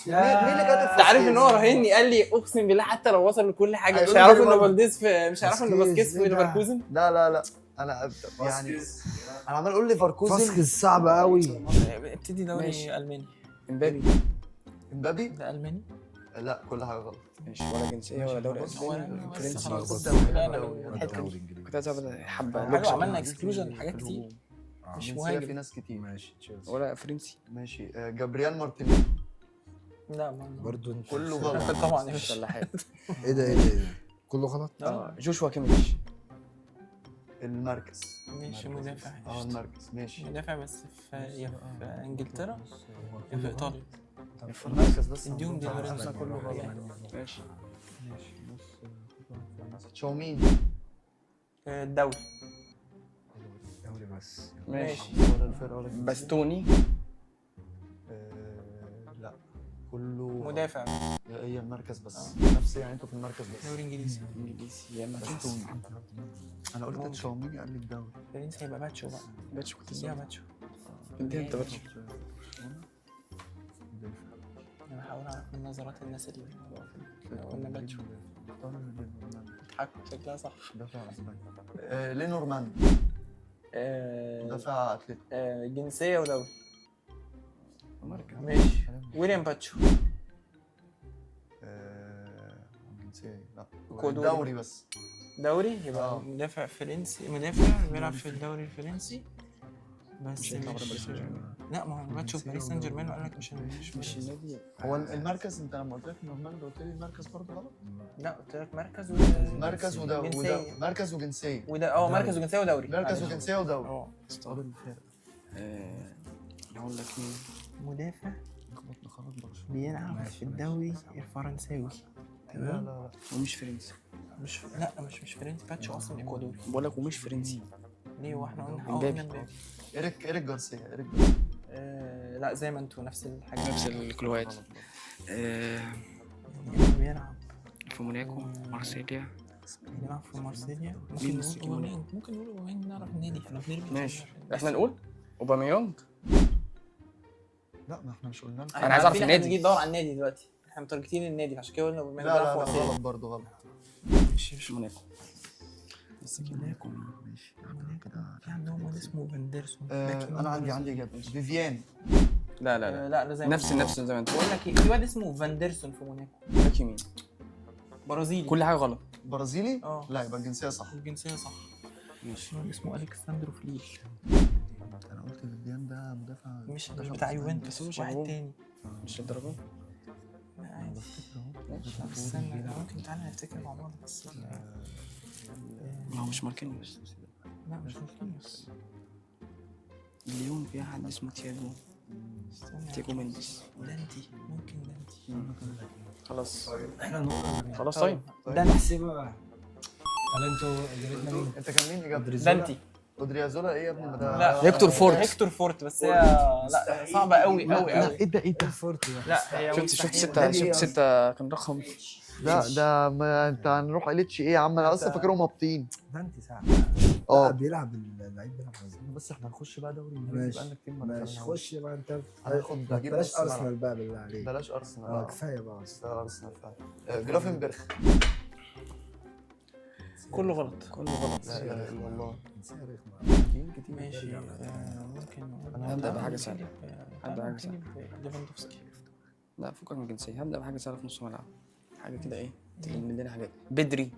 مين اللي كاتب انت عارف ان هو فاسكيز؟ راهني قال لي اقسم بالله حتى لو وصل لكل حاجه مش هيقول لي هيعرفوا ان برضه. فالديز في مش هيعرفوا ان فاسكيز في إيه ده؟ ليفركوزن. لا انا يعني انا عمال اقول ليفركوزن. فاسكيز صعب قوي. ابتدي دوري ماشي. الماني. امبابي. امبابي؟ ده الماني. لا كل حاجه غلط. ماشي، ولا جنسيه ولا دوري بص، اسباني. بس فرنسي. خلاص. خد لا دوري. انا الحته دي كنت عايز اعمل حبه حلو، لوكس. عملنا اكسكلوجن لحاجات كتير. مش جنسية مهاجم. في ناس كتير. ماشي تشيلسي. ولا فرنسي. ماشي جابرييل مارتينيز. لا برضه كله غلط. طبعا يا مش باشا. فلاحات. ايه ده كله غلط. جوشوا كيميتش. المركز. ماشي مدافع. المركز ماشي. مدافع بس يا في انجلترا يا في ايطاليا. في المركز بس. اديهم دي لورينزو. كله غلط. ماشي. تشاومين. الدوري. دوري بس. ماشي. ولا الفرقه ولا الجنسية. باستوني. لا كله مدافع. هي المركز بس. نفس يعني انتوا في المركز بس. دوري انجليزي. انجليزي يا باستوني. انا قلت تشاومين قال لي الدوري. فرنسا هيبقى باتشو بقى. باتشو كنت اديها باتشو. اديها انت باتشو. انا بحاول اعرف من نظرات الناس اللي قلنا باتشو. بيضحكوا شكلها صح. دافع اسبانيا. لينورمان. دافع اتلتيكو. جنسية ودوري. ماشي. ويليام باتشو. جنسية لا كودوري. دوري بس. دوري يبقى مدافع فرنسي، مدافع بيلعب في الدوري الفرنسي بس مش لا ما هو باتشو في باريس سان جيرمان وقال لك مش النادي. هو المركز انت لما قلت لك نورمان قلت لي المركز برضه غلط. لا قلت لك مركز مركز ودوري. جنسية. مركز وجنسية. وده مركز وجنسية ودوري. مركز وجنسية ودوري. استقبل الفرق. اقول لك مين. مدافع خلاص برشلونة. بيلعب في الدوري الفرنساوي. لا ومش فرنسي. مش فرنسي. باتشو اصلا اكوادوري. بقول لك ومش فرنسي. ليه واحنا قلنا امبابي. إيريك جارسيا. لا زي ما انتوا نفس الحاجه. نفس الكلوات. بيلعب في موناكو. مارسيليا. بيلعب في مارسيليا. مين مسك ممكن نقول اوباميانج. نعرف النادي احنا بنرمي. ماشي. احنا نقول اوباميانج. لا ما احنا مش قلنا لك. أنا عايز أعرف النادي. نيجي ندور على النادي دلوقتي. احنا متارجتين النادي عشان كده قلنا اوباميانج. لا غلط برضه غلط. مش موناكو. بس موناكو. ماشي في عندهم واد اسمه فاندرسون. انا عندي اجابه. فيفيان. لا لا لا. لا ده زي نفس زي ما انت بقول لك في واد اسمه فاندرسون في موناكو. باك يمين. برازيلي. كل حاجه غلط. برازيلي؟ اه. لا يبقى الجنسيه صح. الجنسيه صح. ماشي. واد اسمه الكساندرو فليل. انا قلت فيفيان ده مدافع. مش بتاع يوفنتوس. واحد تاني. مش الدرجه. لا عادي. استنى ممكن تعالى نفتكر مع بعض بس. ما هو مش ماركينيوس. لا مش ماركينيوس. اليوم في حد اسمه تياجو مينديز. دانتي. ممكن دانتي. خلاص. احنا نقول خلاص طيب. دانتي. نحسبها. هل انتوا اجابتنا مين؟ انت كان مين اجابتك؟ دانتي. اودريازولا ايه يا ابني ما ده. لا هيكتور فورت. هيكتور فورت بس هي لا صعبه قوي قوي قوي. ايه ده فورت ده. لا هي شفت ستة كان رقم. لا ده ما انت هنروح قلتش ايه يا عم انا اصلا فاكرهم هابطين. ده انت ساعه. بيلعب اللعيب بيلعب غزال. بس احنا هنخش بقى دوري ماشي. بقالنا كتير ما ماشي دخلناش. خش بقى انت. هناخد هجيب بلاش نص ملعب. ارسنال بقى بالله عليك. بلاش ارسنال. كفايه بقى ارسنال فعلا. جرافنبرخ. كله غلط. كله غلط. لا اله الا الله. ماشي ممكن نقول أنا هبدأ بحاجة سهلة. هبدأ بحاجة سهلة. ليفاندوفسكي. لا فكك من الجنسية، هبدأ بحاجة سهلة في نص الملعب. حاجة كده ايه تلم لنا حاجات. بدري.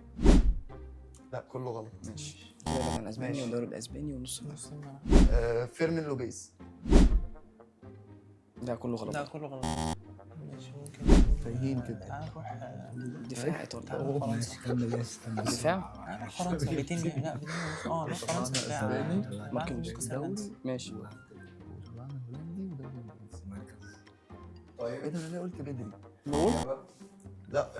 لا كله غلط. ماشي كده عن اسبانيا ماشي. والدوري الاسباني ونص الملعب. نص الملعب. فيرمين لوبيز. ده كله غلط. لا كله غلط. ماشي ممكن تايهين كده. تعال نروح دفاع ايطالي. تعال فرنسا. دفاع تعال فرنسا فيتينيا. لا فيتينيا لا فرنسا دفاع. ماركينيوس. لوكاس هرنانديز. ماشي. ايه ده انا ليه قلت بدري؟ نقول لا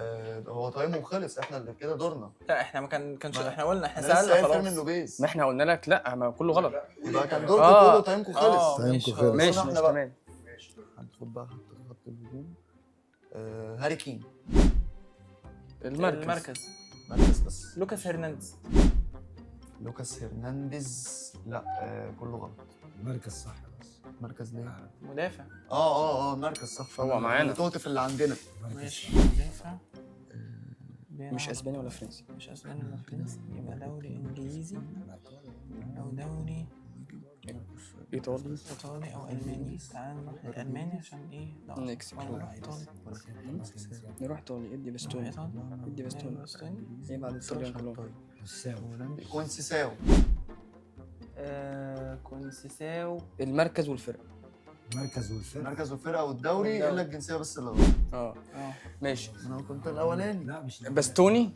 هو تايمه خلص، احنا اللي كده دورنا. لا احنا ما كانش احنا قلنا احنا انا لسه سألنا قايل فيرمين خلاص. لوبيز. ما احنا قلنا لك لا ما كله غلط. يبقى كان دوركم آه. كله تايمكم خلص. ماشي خلص. ماشي احنا ماشي بقى. تمام. هناخد بقى خط الهجوم. هاري كين. المركز. مركز بس. لوكاس هرنانديز. لوكاس هرنانديز. لا كله غلط. المركز صح بس مركز ليه؟ مدافع. مركز صح. فهو معانا. توت في اللي عندنا. ماشي مدافع. مش اسباني ولا فرنسي. مش اسباني ولا فرنسي، يبقى دوري انجليزي او دوري ايطالي. ايطالي او الماني. تعال نروح للالماني عشان ايه؟ لا نكسب. ولا نروح ايطالي. نروح ايطالي. ادي باستوني. ايطالي. ادي باستوني. باستوني. ايه بعد الطليان كلهم. كونسيساو. كونسيساو. المركز والفرقه. المركز والفرقة. مركز والفرقه والدوري والدوري. الا الجنسيه بس اللي غلط. اه ماشي. انا كنت الاولاني. لا مش باستوني.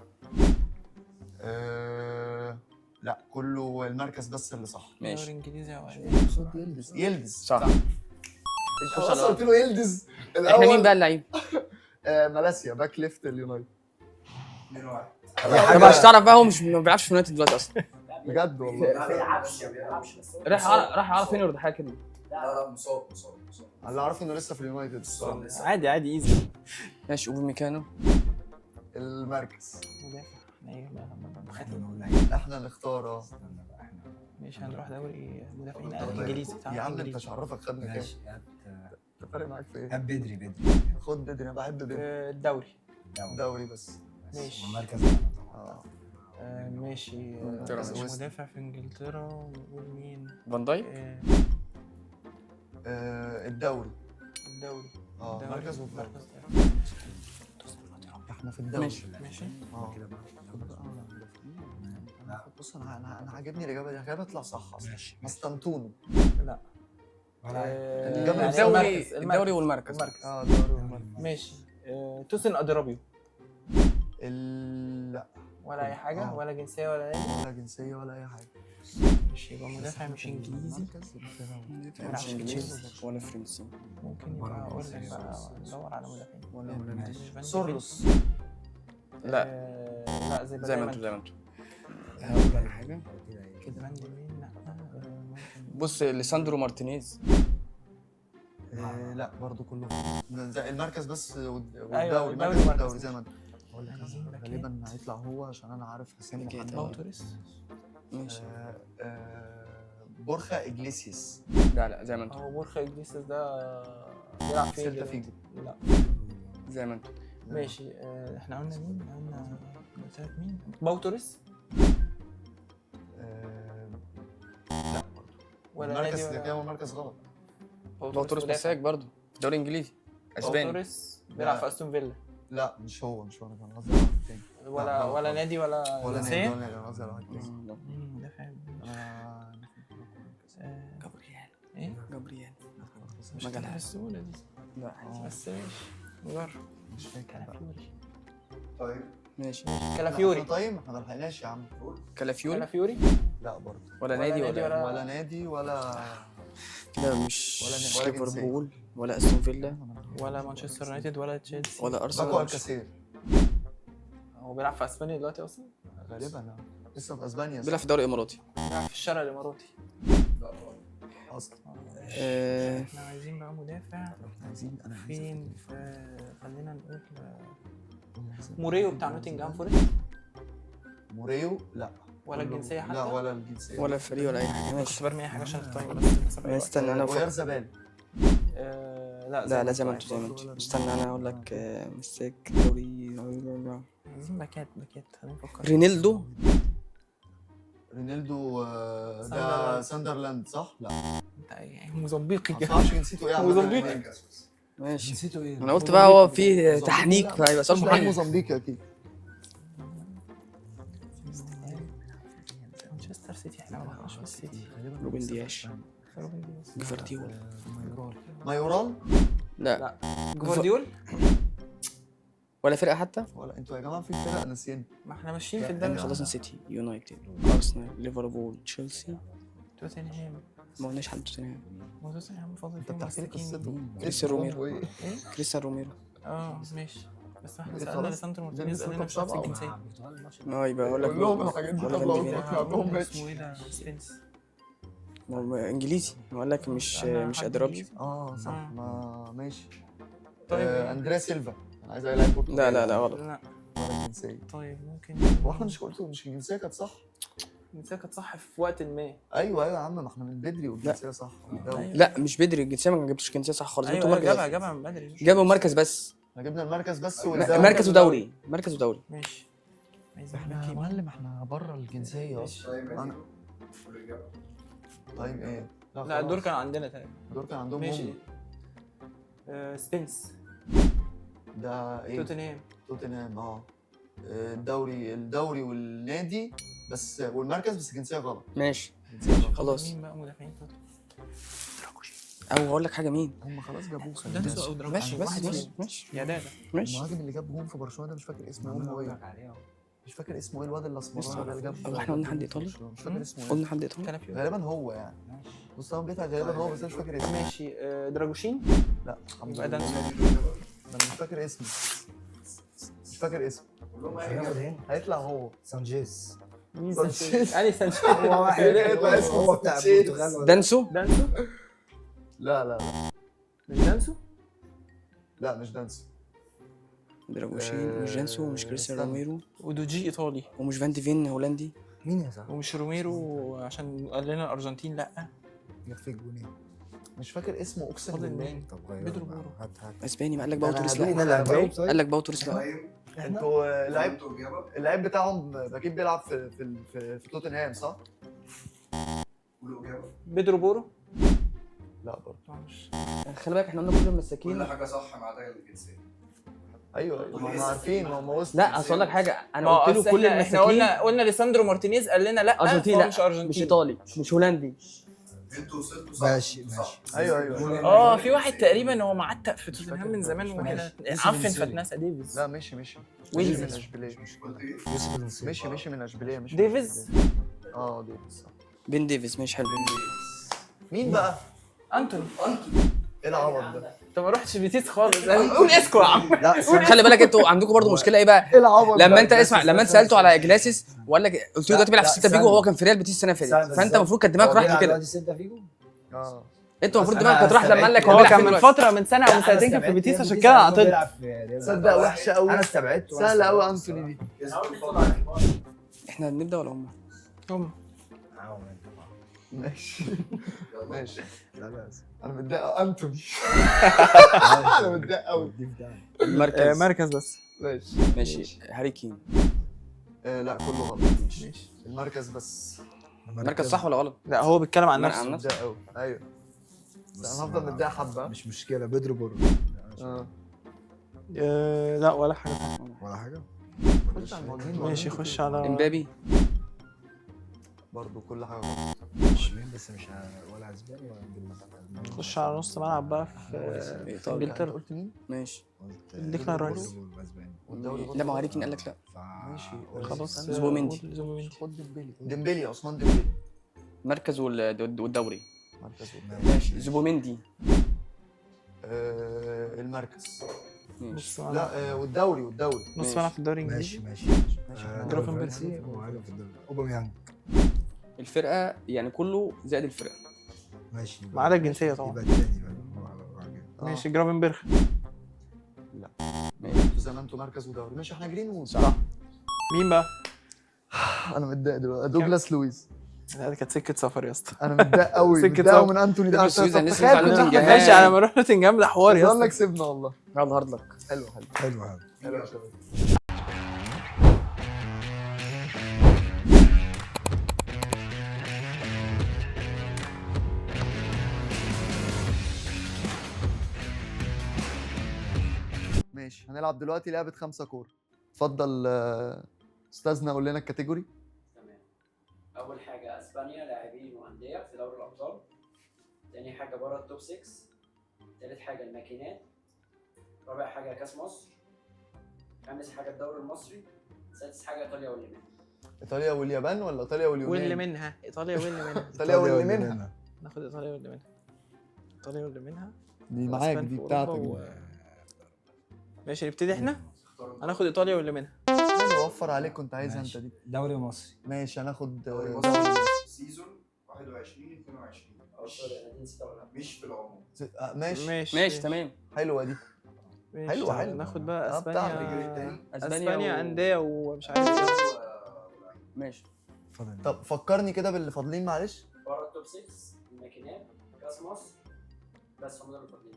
لا كله المركز بس اللي صح. دوري ماشي انجليزي او الماني. يلدز. صح. انت اصلا قلت له يلدز احنا مين بقى اللعيب؟ مالاسيا باك ليفت اليونايتد. 2-1. طب مش تعرف بقى هو مش ما بيلعبش في يونايتد دلوقتي اصلا. بجد والله. ما بيلعبش بس هو راح يعرف فين ولا حاجه كده. لا مصاب. اللي اعرفه انه لسه في اليونايتد. عادي ايزي. ماشي اوباميكانو. المركز مدافع. احنا ايه بقى؟ احنا نقول لعيب. احنا نختار. استنى بقى احنا ماشي هنروح دوري مدافعين طيب. انجليزي. يا عم انت مش عرفك خدنا كام؟ ماشي انت فارق معاك في ايه؟ هات بدري خد بدري، انا بحب بدري. الدوري. دوري بس. ماشي. المركز ماشي. مركز مش وسط. مدافع في انجلترا. نقول مين؟ فان دايك. الدوري. الدوري. مركز وفرقه. مركز. احنا في الدوري. ماشي. كده بقى. بص انا عاجبني الاجابه دي، الاجابه تطلع صح اصلا. ماشي ماستانتونو. لا. جنب الدوري والمركز. المركز. الدوري والمركز. ماشي. توسن ادرابيو. لا ولا اي حاجه ولا جنسيه ولا اي. ولا جنسيه ولا اي حاجه. مش يبقى مدافع مش انجليزي. مش انجليزي ولا فرنسي ممكن يبقى اقول لك بقى ندور على مدافعين. ولا هولندي. سورلوس. لا لا زي ما انتوا هقول انا حاجه كده. عندي مين؟ لا بص ليساندرو مارتينيز. لا برضو كله زي المركز بس والدوري. أيوة، المركز الدوري والدوري والمركز. زي ما انت بقول لك. عايزين باكات. غالبا هيطلع هو عشان انا عارف حسين باكات. محمد. باوتوريس. ماشي. بورخا اجليسيس. لا زي ما انتوا هو بورخا اجليسيس ده بيلعب فين؟ سيلتا فيجو. لا زي ما انتوا ماشي. احنا قلنا مين؟ قلنا قلت لك مين؟ باوتوريس. لا برضو. ولا المركز نادي اللي ولا كده هو مركز غلط. باوتوريس مساك برضه دوري انجليزي اسباني. باوتوريس بيلعب في استون فيلا. لا مش هو انا كان قصدي على واحد تاني. ولا نادي ولا ولا جنسية؟ نادي انا قصدي على واحد تاني. مدافع. جابرييل. ايه؟ جابرييل مش ما كده جالهاش. بالسهولة دي. لا بس ماشي نجرب. مش فاكر بقى. كالافيوري. طيب ماشي كالافيوري. طيب احنا ما لحقناش يا عم. كالافيوري كالافيوري. لا برضه. ولا ولا نادي نادي ولا ولا نادي ولا لا مش ولا ليفربول ولا استون فيلا ولا مانشستر يونايتد ولا تشيلسي. ولا باكو ارسنال. الكاسير. هو بيلعب في اسبانيا دلوقتي اصلا؟ غالبا لسه في اسبانيا بيلعب في الدوري الاماراتي. بيلعب في الشارع الاماراتي اصلا. احنا عايزين بقى مدافع. فين؟ خلينا نقول موريو بتاع نوتنجهام فورست. موريو لا. ولا الجنسية حتى؟ لا ولا الجنسيه ولا الفريق ولا اي حاجه. ماشي كنت برمي اي حاجه عشان التايم بس نكسب أي وقت. استنى انا ويار زبال. لا لا زي ما انتوا زي ما انتوا. استنى انا اقول لك مساك دوري. عايزين باكات خلينا نفكر. رينيلدو. رونالدو ده ساندرلاند. ساندرلاند صح؟ لا انت يعني موزمبيقي ما كده. تعرفش جنسيته ايه؟ موزمبيقي. ماشي. جنسيته ايه؟ انا قلت بقى هو في تحنيك فهيبقى سؤال مش محنك. موزمبيقي اكيد. مانشستر سيتي احنا ما دخلناش في السيتي. روبن دياش، روبن دياز. جفارديول. مايورال لا جوارديول. ولا فرقه حتى. ولا انتوا يا جماعه في فرق ناسيين. ما احنا ماشيين في احنا الدوري. خلصنا سيتي، يونايتد، ارسنال، ليفربول، تشيلسي. توتنهام. ما قلناش حد توتنهام. ما توتنهام فاضل انت فيه بتحكي لي مساكين. قصته. كريستيان روميرو. ايه؟ كريستيان روميرو. ماشي. بس احنا خلاص. سالنا لساندرو مارتينيز قال لنا مش نفس الجنسيه. يبقى اقول لك قول لهم الحاجات دي ولا طب لو فان دي قلت لهم ماشي. اسمه ايه ده؟ ستينس. ما هو انجليزي، ما اقول لك مش ادرابي. صح ما ماشي. طيب. اندريا سيلفا انا عايز اي لاعب برتغالي. لا غلط. لا. ولا الجنسيه. طيب ممكن. هو احنا مش قلتوا مش الجنسيه كانت صح؟ الجنسيه كانت صح في وقت ما. ايوه يا عم ما احنا من بدري والجنسيه صح. أيوة. لا مش بدري، الجنسيه ما جبتش جنسيه صح خالص. ايوه جابها من بدري. جابوا مركز بس. احنا جبنا المركز بس مركز ودوري. مركز ودوري. ماشي. عايز احنا يا احنا معلم احنا بره الجنسيه اصلا. أنا- طيب ايه؟ لا الدور كان عندنا تاني. الدور كان عندهم ماشي. هم. سبنس. ده ايه؟ توتنهام. توتنهام الدوري والنادي بس والمركز بس الجنسيه غلط. ماشي الجنسية غلط. خلاص. مين بقى مدافعين توتنهام؟ او هقول لك حاجه، مين؟ هم خلاص جابوه. دانسو او دراجوش. ماشي بس واحد ماشي فيهم. ماشي يا دادا. ماشي. المهاجم اللي جاب جون في برشلونه ده مش فاكر اسمه هو ايه. مش فاكر اسمه ايه الواد الاسمراني ده اللي جاب. هو احنا قلنا حد ايطالي؟ مش فاكر اسمه ايه. قلنا حد ايطالي؟ كلافيو. غالبا هو يعني. بص انا بيتها غالبا هو بس انا مش فاكر اسمه. ماشي. دراجوشين. لا الحمد يبقى لله. دانسو. انا مش فاكر اسمه. مش فاكر اسمه. هناخد هنا هيطلع هو. سانجيز. مين سانشيز. سانشيز؟ أنهي سانشيز؟ هو واحد هيبقى اسمه هو بتاع سانشيز. البرتغال ولا- دانسو. دانسو. لا مش دانسو؟ لا مش دانسو. دراجوشين مش دانسو ومش كريستيان استنى. روميرو ودوجي ايطالي. ومش فان ديفين هولندي. مين يا صاحبي؟ ومش روميرو عشان قال لنا الارجنتين لا. جاب فيك جونين. مش فاكر اسمه اقسم فاضل بالله. مين؟ طب غير بيدرو بقى. بورو. هات اسباني، ما قال لك ده باو أنا توريس هدوق. لا. احنا اللي هنجاوب طيب. قال لك باو توريس لا. انتوا اللعيب بتاعهم اكيد بيلعب في توتنهام صح؟ بيدرو بورو. لا برضه. مش- خلي بالك احنا قلنا كل المساكين. كل حاجه صح ما عدا الجنسيه. ايوه ما هم عارفين ما هم وصلوا. لا اصل اقول لك حاجه، انا ما قلت له أصل كل احنا المساكين. قلنا ليساندرو مارتينيز قال لنا لا. ارجنتين فهو لا، مش ارجنتين. مش ايطالي مش هولندي. انتوا وصلتوا صح. ماشي صح. ايوه في واحد تقريبا هو معتق في توتنهام من زمان وهنا عفن فاتناسا ديفيز. لا مشي ويلز. من اشبيليه. قلت ايه؟ يوسف النصير. مشي من اشبيليه مش ديفيز. ديفيز صح. بين ديفيز ماشي حلو. مين بقى؟ انتوني. ايه العبط ده؟ انت ما رحتش بيتيس خالص. قول اسكو يا عم. لا خلي بالك انتوا عندكم برضو مشكله ايه بقى؟ ايه العبط لما ده؟ انت اسمع، لما انت سالته على اجلاسيس وقال لك قلت له دلوقتي بيلعب في لا، سيلتا فيجو استنى. وهو كان في ريال بيتيس السنه اللي فاتت، استنى فانت بالظبط. المفروض كانت دماغك راحت كده. اه انت المفروض أنا دماغك كانت راحت لما قال لك هو بيلعب كان فين من دلوقتي. فتره من سنه او من سنتين كان في بيتيس عشان كده عطلت. تصدق وحشه قوي. انا استبعدت سهله قوي انتوني دي. احنا بنبدا ولا هم؟ هم. ماشي ماشي. لا بس انا متضايق انتوني. انا متضايق قوي. المركز مركز بس. ماشي هاري كين. لا كله غلط. ماشي. المركز بس. مركز صح ولا غلط؟ لا هو بيتكلم عن عن نفسه. نفسه. متضايق قوي ايوه. بس انا هفضل متضايق حبه. مش مشكله بيدرو بورو. لا ولا حاجه. ولا حاجه. خش على المهاجمين. ماشي خش على امبابي. برضه كل حاجه غلط. بس مش ولا اسباني ولا انجليزي. خش على نص ملعب بقى في ايطاليا. انجلترا. قلت مين؟ ماشي. ديكلان رايس. والدوري لا ما هو هاري كين قال لك لا. ماشي خلاص. زوبيمندي. زوبيمندي. خد ديمبلي عثمان ديمبلي. مركز والدوري. مركز ماشي زوبيمندي. المركز. ماشي. نص ملعب. لا والدوري نص ملعب في الدوري الانجليزي. ماشي جرافنبرغ. اوباميانج. الفرقه يعني كله زائد الفرقه. ماشي ما عدا الجنسيه طبعا. يبقى التاني بقى. ماشي جرافنبرغ. انتوا زي ما انتوا مركز ودوري. ماشي احنا جرين وود. صح. مين بقى؟ انا متضايق دلوقتي. دوجلاس لويز. لا دي كانت سكه سفر يا اسطى. انا متضايق قوي. سكة متضايق قوي سفر. من انتوني ده. دوجلاس لويز أنا لسه تخيل كنت متعلم احنا من ماشي زمان. على ما نروح نوتنجهام ده حوار يا يلا اسطى. كسبنا والله. يلا هارد لك. حلو حلو هذا. حلو يا شباب. هنلعب دلوقتي لعبه 5 كوره. اتفضل استاذنا قول لنا الكاتيجوري. تمام. أول حاجة أسبانيا لاعبين وأندية في دوري الأبطال. تاني حاجة بره التوب 6. تالت حاجة الماكينات. رابع حاجة كأس مصر. خامس حاجة الدوري المصري. سادس حاجة إيطاليا واليابان. ايطاليا واليابان ولا ايطاليا واليونان؟ واللي منها ايطاليا واللي منها. ايطاليا واللي منها. ناخد ايطاليا واللي منها. ايطاليا واللي منها. دي معاك وأسبان دي في بتاعتك أوروبا دي. ماشي نبتدي احنا. هناخد ايطاليا واللي منها. وفر عليك كنت عايزها انت دي. دوري مصري. ماشي هناخد دوري دوري مصر سيزون 21 22 سوري أنا دي نسيت أقولها. مش في العموم. ماشي ماشي تمام. حلوه دي. حلوة، حلوة. ناخد بقى بتاعتك. اسبانيا. اسبانيا اسبانيا انديه ومش عارف ايه. ماشي. طب فكرني كده باللي فاضلين معلش. بره التوب 6 الماكينات كأس مصر. بس هم دول الفاضلين.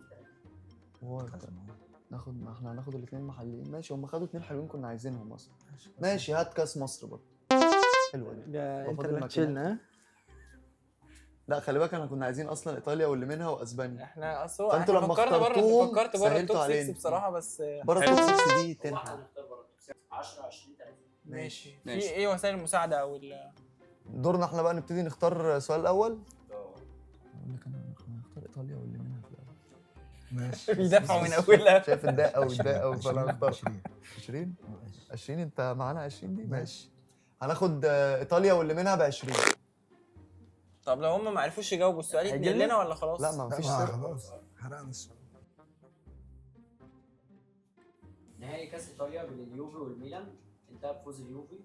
ناخد، ما احنا هناخد الاثنين محليين. ماشي هم خدوا 2 حلوين كنا عايزينهم اصلا. ماشي هات كاس مصر برضه. حلوه دي. ده انت وفاضل اللي الماكينات. هتشيلنا ها؟ لا خلي بالك احنا كنا عايزين اصلا ايطاليا واللي منها واسبانيا. احنا اصل هو فانتوا احنا لما فكرنا بره، اخترتوهم فكرت بره سهلتوا التوب 6 علينا. بصراحه بس بره حلو. التوب 6 دي هو تنفع. احنا هنختار بره التوب 6 10 20 30. ماشي. في ماشي. ايه وسائل المساعده او دورنا احنا بقى نبتدي نختار السؤال الاول. اقول لك انا هنختار ايطاليا واللي منها في الاول. ماشي. بيدافعوا من اولها. شايف الدقه والدقه فانا هختار 20 20 20 انت معانا 20 دي ماشي. هناخد ايطاليا واللي منها ب 20. طب لو هم ما عرفوش يجاوبوا السؤال هيجي يتنقل لنا؟ لنا ولا خلاص؟ لا ما فيش لا سر. خلاص حرقنا السؤال. نهائي كأس إيطاليا بين اليوفي والميلان انتهى بفوز اليوفي.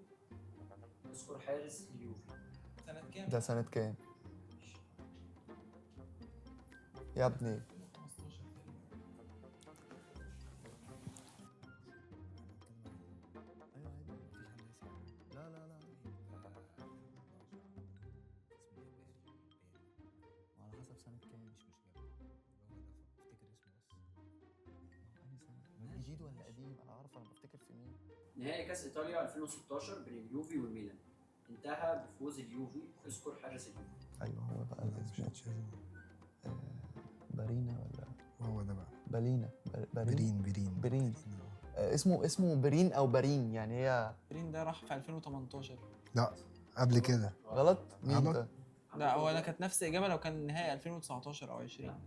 اذكر حارس اليوفي. سنة كام؟ ده سنة كام؟ يا ابني جديد ولا قديم؟ انا عارف انا بفتكر في مين. نهائي كأس إيطاليا 2016 بين اليوفي والميلان انتهى بفوز اليوفي. اذكر حارس اليوفي. ايوه هو بقى اللي اسمه بارينا ولا هو ده بقى بالينا برين برين. اسمه برين او بارين يعني هي برين ده راح في 2018. لا قبل كده غلط. مين غلط. ده؟ لا هو انا كانت نفس الاجابه لو كان نهائي 2019 او 20.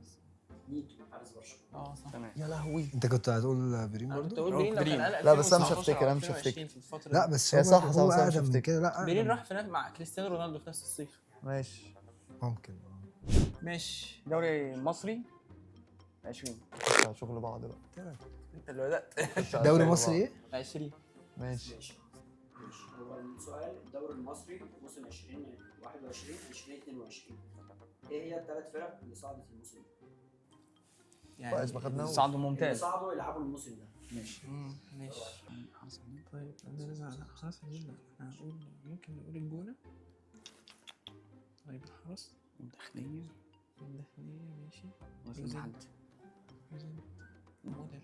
نيتو حارس برشلونة. صح. تمام. يا لهوي. انت كنت هتقول برين انا كنت برضه؟ اقول برين لو كان قال لا، بس أنا مش 2019 هفتكر، أو أنا مش 2020 هفتكر. في الفترة لا دي. بس هي هو صح، هو صح، اقدم مش من كده. لا برين أقدم. راح في مع كريستيانو رونالدو في نفس الصيف. ماشي ممكن ماشي. دوري مصري 20. خش على شغل بعض بقى. انت اللي بدات. خش على دوري شغل مصري بعض. ايه؟ 20. ماشي. ماشي. هو السؤال الدوري المصري موسم 2021 2022 ايه هي الثلاث فرق اللي صعدت الموسم ده؟ كويس ما خدناهوش. صعدوا اللي ممتاز. صعدوا يلعبوا الموسم ده. ماشي. ماشي. طيب لا خلاص هنقول ممكن نقول الجونه. طيب الحرس. الداخلية. الداخليه ماشي. غزل المحل. مودر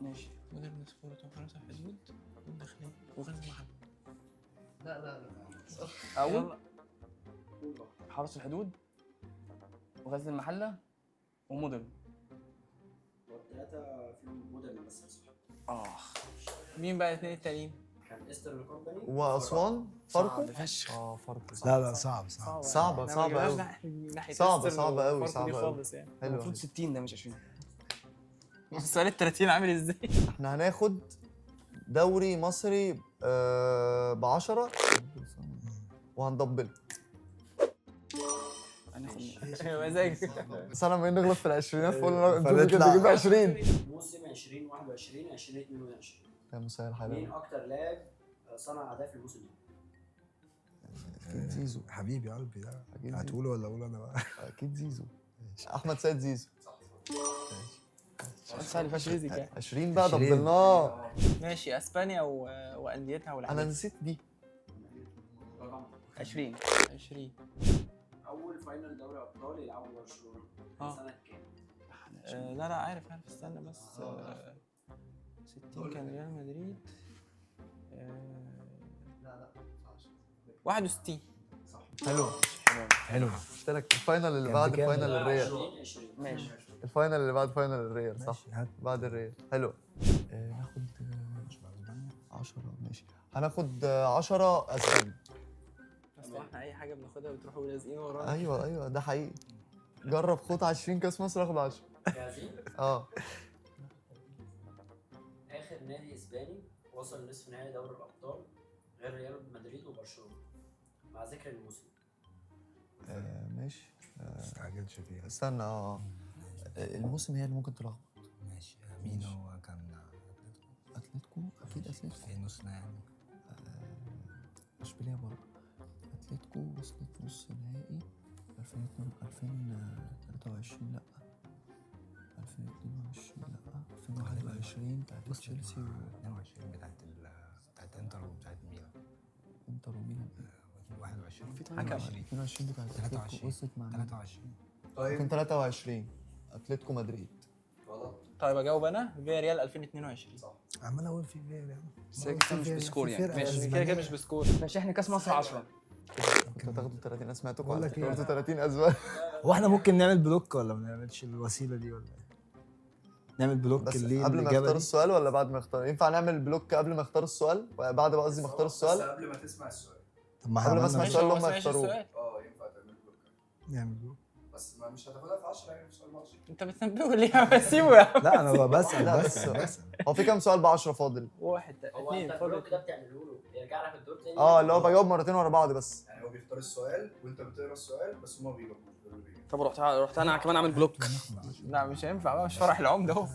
ماشي. مودر سبورت وحرس الحدود والداخليه وغزل المحل. أول حرس الحدود وغزل المحلة ومودرن. والثلاثه فيهم مودرن بس صح. مين بقى الاثنين التانيين؟ كان استرن كومباني واسوان فاركو. صعب فشخ. فاركو لا لا صعب صعبة إحنا صعبة ما أوي. جبناش ناحية صعبة إسترن صعبة أوي وفاركو صعبة دي أوي. خالص يعني. حلو. المفروض 60 ده مش 20. السؤال ال 30 عامل ازاي؟ احنا هناخد دوري مصري ب 10 وهنضبل. هناخد مزاج. بس انا لما نغلط في العشرينات فقول انتوا فنطلع. بتجيبوا 20. موسم 2021 2022 يا مسهل مين حلاوة. اكتر لاعب صنع اهداف في الموسم ده؟ اكيد زيزو. حبيبي قلبي ده أكيد زيزو. هتقوله ولا اقول انا بقى؟ اكيد زيزو. احمد سيد زيزو. سؤال سهل فشخ. 20 بقى 20. ضبلناه. ماشي اسبانيا وانديتها انا ولاعبتها. نسيت دي. رقم 20. 20. اول فاينل دوري ابطال يلعبوا برشلونه سنه كام؟ لا عارف استنى بس 60 كان ريال مدريد. لا 61. حلو. حلو قلت لك الفاينل اللي كان بعد بكام؟ فاينل الريال. 20 ماشي. الفاينل اللي بعد فاينل الريال صح؟ ماشي، هات بعد الريال حلو. ناخد 10 ماشي. هناخد 10 اسبانيا. بس احنا اي حاجه بناخدها بتروحوا لازقين ورانا. ايوه ده حقيقي. جرب خد 20 كاس مصر اخد 10. جاهزين؟ اه اخر نادي اسباني وصل لنصف نهائي دوري الابطال غير ريال مدريد وبرشلونه مع ذكر الموسم. ماشي. ما تستعجلش فيها. استنى الموسم هي اللي ممكن تلخبط. ماشي. مين هو كان اتلتيكو اكيد اتلتيكو. في نص نهائي؟ اشبيليه برضه. اتلتيكو وصلت نص نهائي 2023 لا 2022 لا 2021 بتاعت تشيلسي 22 بتاعت انتر وبتاعت ميلان. وانتر وميلان 21 في حاجة 22 بتاعت اتلتيكو 23. وصلت مع مين؟ 23 كان 23 اتلتيكو مدريد. غلط. طيب اجاوب انا. فيا ريال 2022 صح. عمال اقول في فير يعني. بس هي كده مش بسكور يعني. ماشي كده مش بسكور. ماشي احنا كاس مصر 10. كنت هتاخدوا 30 انا سمعتكم بقول لك ايه؟ هتاخدوا 30 اسبوع. هو احنا ممكن نعمل بلوك ولا ما نعملش الوسيله دي ولا ايه؟ نعمل بلوك بس اللي قبل ما الإجابة يختار دي؟ السؤال ولا بعد ما يختار؟ ينفع نعمل بلوك قبل ما يختار السؤال؟ بعد ما قصدي ما اختار بس السؤال؟ قبل ما تسمع السؤال. طب ما قبل ما عملنا اسمع ماشي السؤال هو اللي ما هم سمعش يختاروه. السؤال. ينفع تعمل بلوك. نعمل بلوك. بس ما مش هتاخدها في 10 يعني في سؤال 10. انت بتنبهه ليه يا عم؟ سيبه يا عم. لا انا بسال لا، بسال هو في كام سؤال ب 10 فاضل؟ واحد هو اثنين انت فاضل. البلوك ده بتعمله له يرجع لك الدور تاني. اللي هو بجاوب مرتين ورا بعض بس. يعني هو بيختار السؤال وانت بتقرا السؤال بس هما بيجاوبوش. طب رحت انا كمان اعمل بلوك. لا مش هينفع بقى، مش فرح العمده اهو.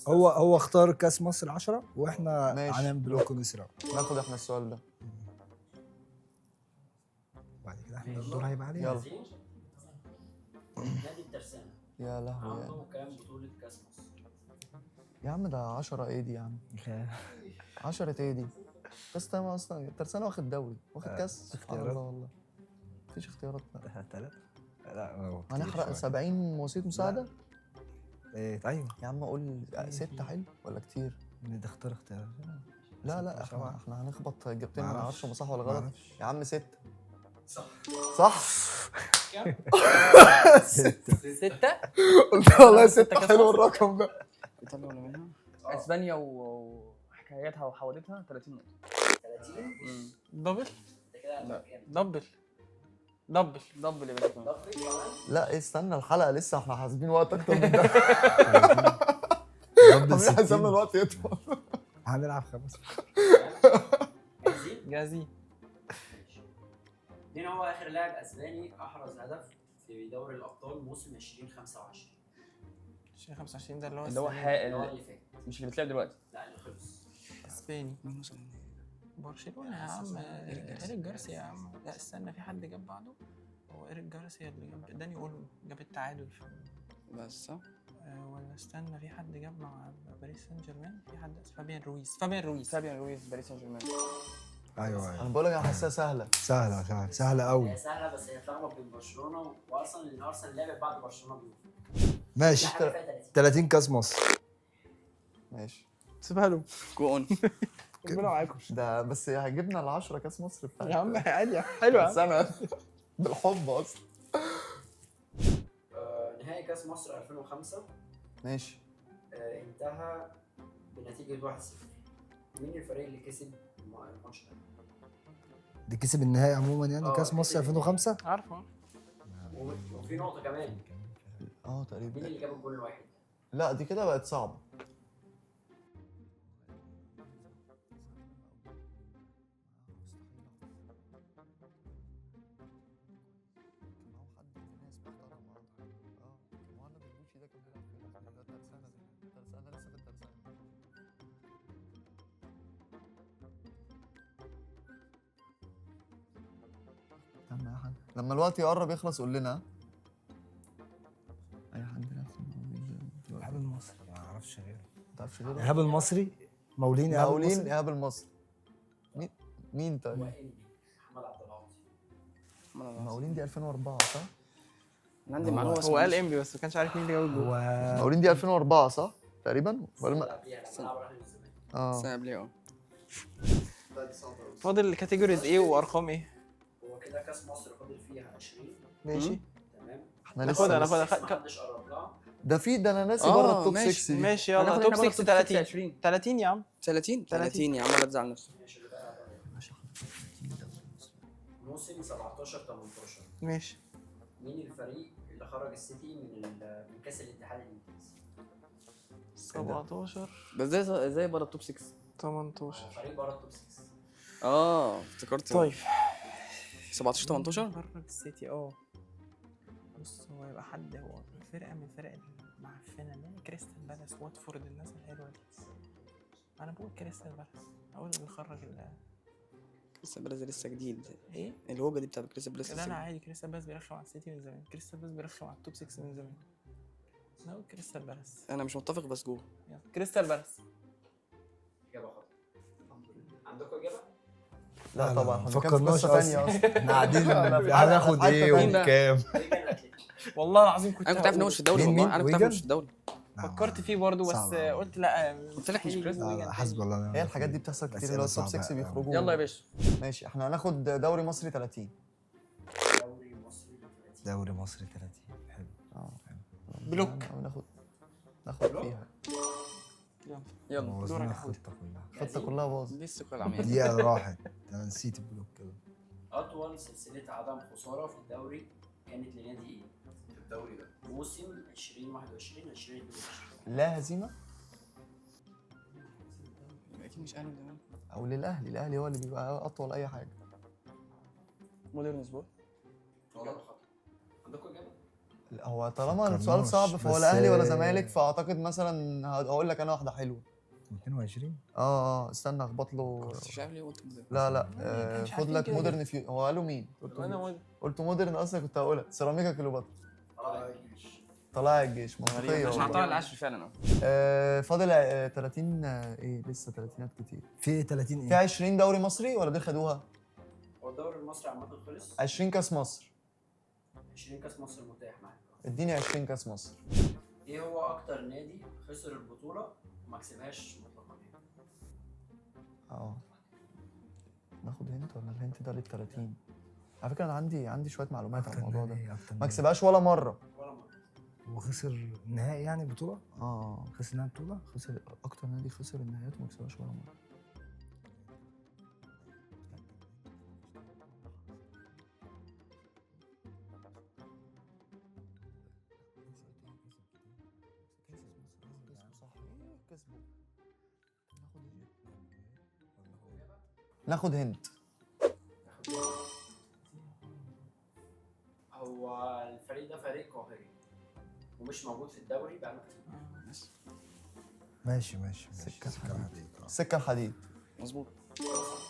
هو اختار كاس مصر 10 واحنا ماشي. هنعمل بلوك ونسرع. ناخد احنا السؤال ده. بعد كده احنا الدور هيبقى علينا. يلا. جاهزين؟ نادي الترسانة يا لهوي عنده كام بطولة كاس مصر؟ يا عم ده 10 ايه دي يا عم؟ 10 ايه دي؟ كاس تمام اصلا ترسانة واخد دوري واخد كاس. سبحان اختيارات؟ الله والله. مفيش اختيارات بقى. ثلاثة؟ لا هو كتير هنحرق شوية. 70 وسيط مساعدة؟ ايه ايوه يا عم قول 6 حلو ولا كتير؟ تختار اختيار. لا سبعة. احنا هنخبط اجابتين ما معرفش. نعرفش هما صح ولا غلط. معرفش. يا عم 6. صح. صح؟ كام؟ 6. قلت والله 6 كاس حلو مصر. الرقم ده. ايطاليا ولا منها؟ اسبانيا وحكاياتها وحوادثها 30 نقطة. 30 دبل انت كده لا. كام؟ دبل دبل يا باشا كمان. دبل كمان؟ لا استنى الحلقة لسه احنا حاسبين وقت اكتر من ده. دبل عاملين حسابنا 60. الوقت يطول. هنلعب 5. جاهزين؟ جاهزين. مين هو آخر لاعب أسباني أحرز هدف في دوري الأبطال موسم 2025؟ 2025 ده اللي هو اللي هو اللي هو اللي فات. مش اللي بتلعب دلوقتي. لا اللي خلص. اسباني. برشلونه يا عم. ايريك جارسيا يا عم. لا استنى، في حد جاب بعده. هو ايريك جارسيا اللي جاب داني اولمو جاب التعادل في بس صح. ولا استنى، في حد جاب مع باريس سان جيرمان. في حد فابيان رويز. فابيان رويز باريس سان جيرمان. ايوه انا ايوه بقول لك انا حاسسها سهلة. سهله قوي. هي سهلة بس هي اتلخبط بين برشلونة وأصلا لأن أرسنال لعبت بعد برشلونة بيوم. ماشي. لا حاجة فيها 30. 30 كاس مصر. ماشي. سيبها له. جو اون. ربنا معاكم ده بس هيجيبنا ال 10 كاس مصر بتاعت يا عم. عادي حلوه. سنة بالحب اصلا. نهائي كأس مصر 2005 ماشي. انتهى بنتيجة 1-0. مين الفريق اللي كسب الماتش ده؟ دي كسب النهائي عموما يعني كاس كسب مصر النهائي. 2005. عارفه. وفي نقطة كمان، مين تقريبا. اللي جاب الجول الواحد؟ لا دي كده بقت صعبة. لما الوقت يقرب يخلص قول لنا. اي حد لعب في ايهاب المصري ما اعرفش غيره. ما تعرفش غيره. ايهاب المصري مولين ايهاب مقاولين المصري. ايهاب المصري. مين هو طيب؟ إنبي محمد عبد العاطي. مقاولين دي 2004 صح؟ انا عندي معلومة هو قال انبي بس ما كانش عارف مين اللي جاب الجول. هو مقاولين دي 2004 صح؟ تقريبا ولا اللي ما؟ قبليها لما لعب راح للزمالك. السنة قبليه فاضل كاتيجوريز ايه وارقام ايه؟ هو كده كاس مصر فاضل فيها 20. ماشي. تمام. احنا ناخدها لسه ما حدش قرب لها. ده انا ناسي بره التوب ماشي. 6 دي. ماشي يلا هناخد توب إحنا بره 6 التوب 30 20. 30 يا عم. 30 30 يا عم ولا تزعل نفسك. موسم 17 18 ماشي. مين الفريق اللي خرج السيتي من كاس الاتحاد الانجليزي؟ 17 بس زي بره التوب 6. 18. فريق بره التوب 6. افتكرت. طيب 17 18. خرج السيتي بص هو يبقى حد هو فرقه من الفرق المعفنه اللي هي كريستال بالاس واتفورد الناس الحلوه دي. انا بقول كريستال بالاس اول اللي خرج كريستال بالاس لسه جديد. ايه الهوجه دي بتاعت كريستال بالاس لا عادي كريستال بالاس بيرخم على السيتي من زمان. كريستال بالاس بيرخم على التوب 6 من زمان. انا اقول كريستال بالاس. انا مش متفق بس جوه. يلا كريستال بالاس. اجابه خاطئه. عندكم اجابه؟ لا طبعا ما احنا كان في فكرناش قصه ثانيه اصلا. اصلا. احنا قاعدين في هناخد حتة ايه تانية. وكام. ويجن اتلتيكو. والله العظيم كنت انا كنت عارف ان هو مش في الدوري مين؟ والله. انا كنت عارف ان هو ويجن؟ مش في الدوري. فكرت فيه برضه بس صعب أوي. قلت لا قلت لك مش كريستال. حسب الله ونعم هي الحاجات دي بتحصل كتير اللي هو التوب 6 بيخرجوا. يلا يا باشا. ماشي احنا هناخد دوري مصري 30. دوري مصري 30. دوري مصري 30 حلو. بلوك. ناخد فيها يلا بوظنا دورك يا حود. الخطه كلها. الخطه كلها باظت. دي الثقه العمياء. دقيقه راحت انا نسيت البلوك كده. اطول سلسله عدم خساره في الدوري كانت لنادي ايه؟ في الدوري ده موسم 2021 2022. لا هزيمه اكيد مش اهلي وزمالك. او الاهلي هو اللي بيبقى اطول اي حاجه. مودرن سبورت. اجابه خطا. عندكم اجابه؟ لا، هو طالما فكرناش، السؤال صعب فهو بس- لا اهلي ولا زمالك فاعتقد مثلا هقول لك انا واحده حلوه. 22 استنى اخبط له. مش عارف ليه قلت مودرن. لا مش خد عارفين لك كده مودرن هو قالوا مين؟ انا مودرن. قلت مودرن اصلا كنت هقولها سيراميكا كليوباترا. طلع الجيش. طلائع الجيش منطقيه مش والله. هعطيها العشر فعلا. فاضل 30 ايه لسه 30 كتير. في 30 في ايه؟ 20 دوري مصري ولا دول خدوها؟ هو الدوري المصري عامه خلص. 20 كاس مصر. 20 كاس مصر متاح معاك. اديني 20 كاس مصر. ايه هو اكتر نادي خسر البطوله وما كسبهاش مطلقا؟ ناخد هنت ولا الهنت ده لل 30؟ على فكره انا عندي شويه معلومات عن أكتر الموضوع ده. نادي- أكتر ما نادي. كسبهاش ولا مره. ولا مره. وخسر نهائي يعني بطوله؟ خسر نهائي بطوله؟ خسر اكتر نادي خسر النهائيات وما كسبهاش ولا مره. ناخد هنت. هو الفريق ده فريق قاهري ومش موجود في الدوري بقاله كتير. ماشي سكة الحديد. السكه الحديد. مظبوط.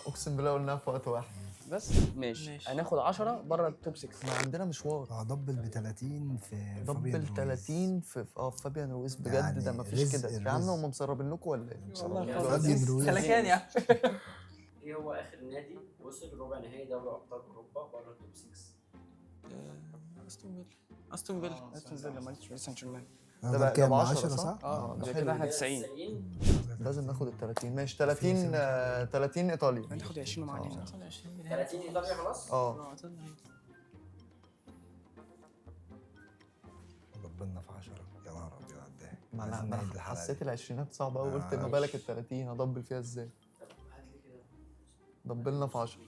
اقسم بالله قلناها في وقت واحد. بس ماشي هناخد 10 بره التوب 6. احنا عندنا مشوار. دبل ب 30 في فابيان دبل رويز. 30 في فابيان رويز بجد يعني ده مفيش رزق- كده يا عم. رزق. هم مسربين لكم ولا ايه؟ فابيان رويز. سلكان يا عم. ايه هو اخر نادي وصل ربع نهائي دوري ابطال اوروبا بره التوب 6؟ استون فيلا. استون فيلا مالتش باريس سان جيرمان. ده ده بقى كام؟ ب 10 10 صح؟ ده ده حلو. كده احنا كده 90. 90. لازم ناخد ال 30 ماشي 30 30 ايطاليا. هناخد 20 ومع علينا. 30 ايطاليا خلاص؟ ربنا في 10 يا نهار ابيض على الضحك. ما عايزين انا نعيد الحلقة حسيت دي. العشرينات صعبه قوي قلت ما ماشي. بالك ال 30 هضبل فيها ازاي؟ طب هات لي كده. ضبلنا في 10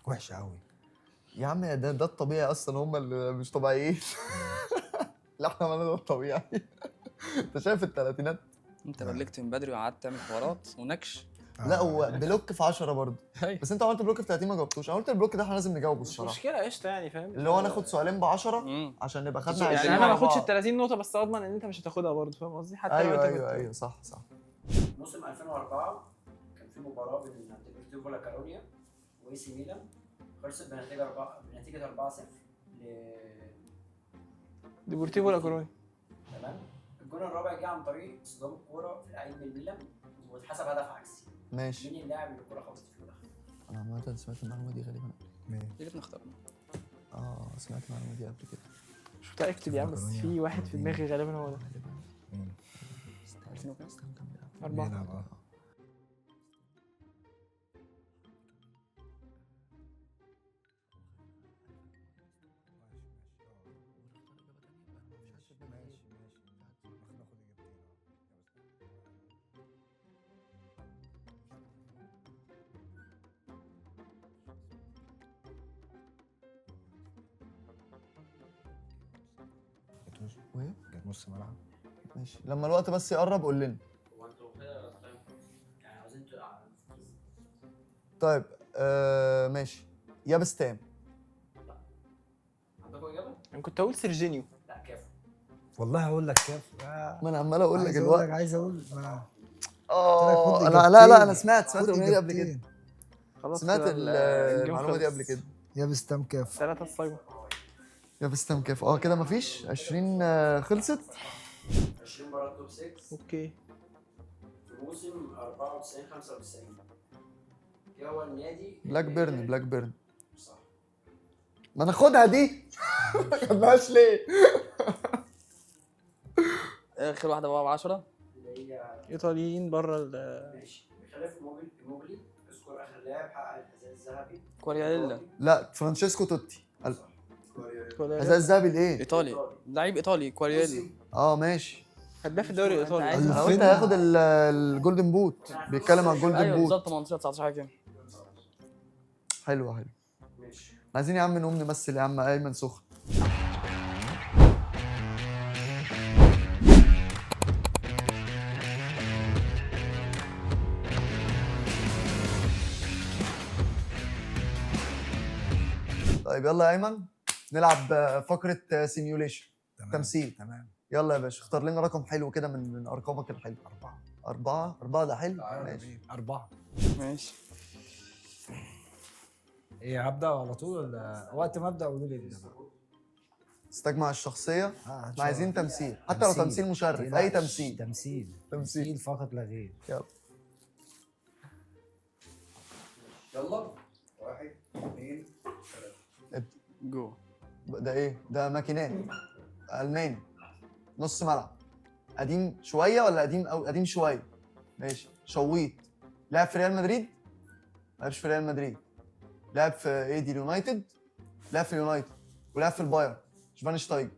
وحشه قوي. يا عم ده الطبيعي اصلا هم اللي مش طبيعيين. لا احنا عملنا ده الطبيعي. انت شايف الثلاثينات؟ انت بلغت من بدري وقعدت تعمل حوارات ونكش. لا هو بلوك في 10 برضه. أيوة. بس انت عملت بلوك في 30 ما جاوبتوش. انا قلت البلوك ده احنا لازم نجاوبه مش الصراحه. مشكله قشطه يعني فاهم. اللي هو ناخد سؤالين ب 10 امم عشان نبقى خدنا يعني 20 يعني انا ما مع اخدش بعض. ال 30 نقطه بس اضمن ان انت مش هتاخدها برضه فاهم قصدي حتى لو ايوه انت ايوه كنت- ايوه صح صح. موسم 2004 كان في مباراه بين ديبورتيفو لا كارونيا واي سي ميلان خلصت بنتيجه 4-0 ديبورتيفو لا كورونيا. تمام. الجون الرابع جه عن طريق صدام الكوره في لعيب من ميلان واتحسب هدف عكسي. ماشي. مين اللاعب اللي الكوره خبطت فيه ودخل؟ انا عامه سمعت المعلومه دي غالبا. يا ريتنا اخترنا. سمعت المعلومه دي قبل كده. مش متاكد يا عم بس في واحد في دماغي غالبا هو ده. غالبا. 2000 وكام؟ 4. بيلعب وإيه؟ كانت نص ملعب. ماشي، لما الوقت بس يقرب قول لنا. هو انتوا كده يعني عاوزين طيب ماشي. يابس تام. عندكم اجابه؟ انا كنت اقول سيرجينيو. لا كافو. والله هقول لك كاف. ما انا عمال اقول لك الوقت. عايز اقول انا سمعت الاغنيه دي قبل كده. خلاص سمعت كده الجيم المعلومه دي خلص. قبل كده. يابس تام كاف. 3-0. يابس تام كيف. كده مفيش 20 خلصت. 20 بره التوب 6 اوكي. في موسم 94 95. ايه هو النادي؟ بلاك بيرن. بلاك بيرن. صح. ما ناخدها دي. ما خدناش ليه؟ اخر واحده بقى ب 10. اللي هي ايطاليين بره ماشي. بخلاف موبلي اذكر اخر لاعب حقق الحذاء الذهبي. كوارييلا. لا، فرانشيسكو توتي. صح. الحذاء الذهبي لايه؟ ايطالي، لعيب ايطالي كوارييلا. ماشي. هداف الدوري الايطالي. انا قلت هياخد الجولدن بوت. بيتكلم عن الجولدن ايوه بوت. بالظبط 18 19 حاجه كده. حلو حلو. ماشي. عايزين يا عم نقوم نمثل يا عم. ايمن سخن. طيب يلا يا ايمن نلعب فقره سيميوليشن. تمثيل. تمام. يلا يا باشا، اختار لنا رقم حلو كده من ارقامك الحلوه. 4 ده حلو. ماشي. 4. ماشي. ايه هبدا على طول ولا وقت ما ابدا قولوا لي؟ استجمع الشخصيه. احنا عايزين تمثيل، حتى لو تمثيل مشرف. اي تمثيل. تمثيل فقط لا غير. يلا. يلا 1 2 3. جو. ده ايه؟ ده ماكينات. الماني. نص ملعب. قديم شويه ولا قديم او قديم شويه؟ ماشي. شويط. لعب في ريال مدريد؟ ما لعبش في ريال مدريد. لعب في ايه دي؟ اليونايتد. لعب في اليونايتد ولعب في البايرن. شفاينشتايجر.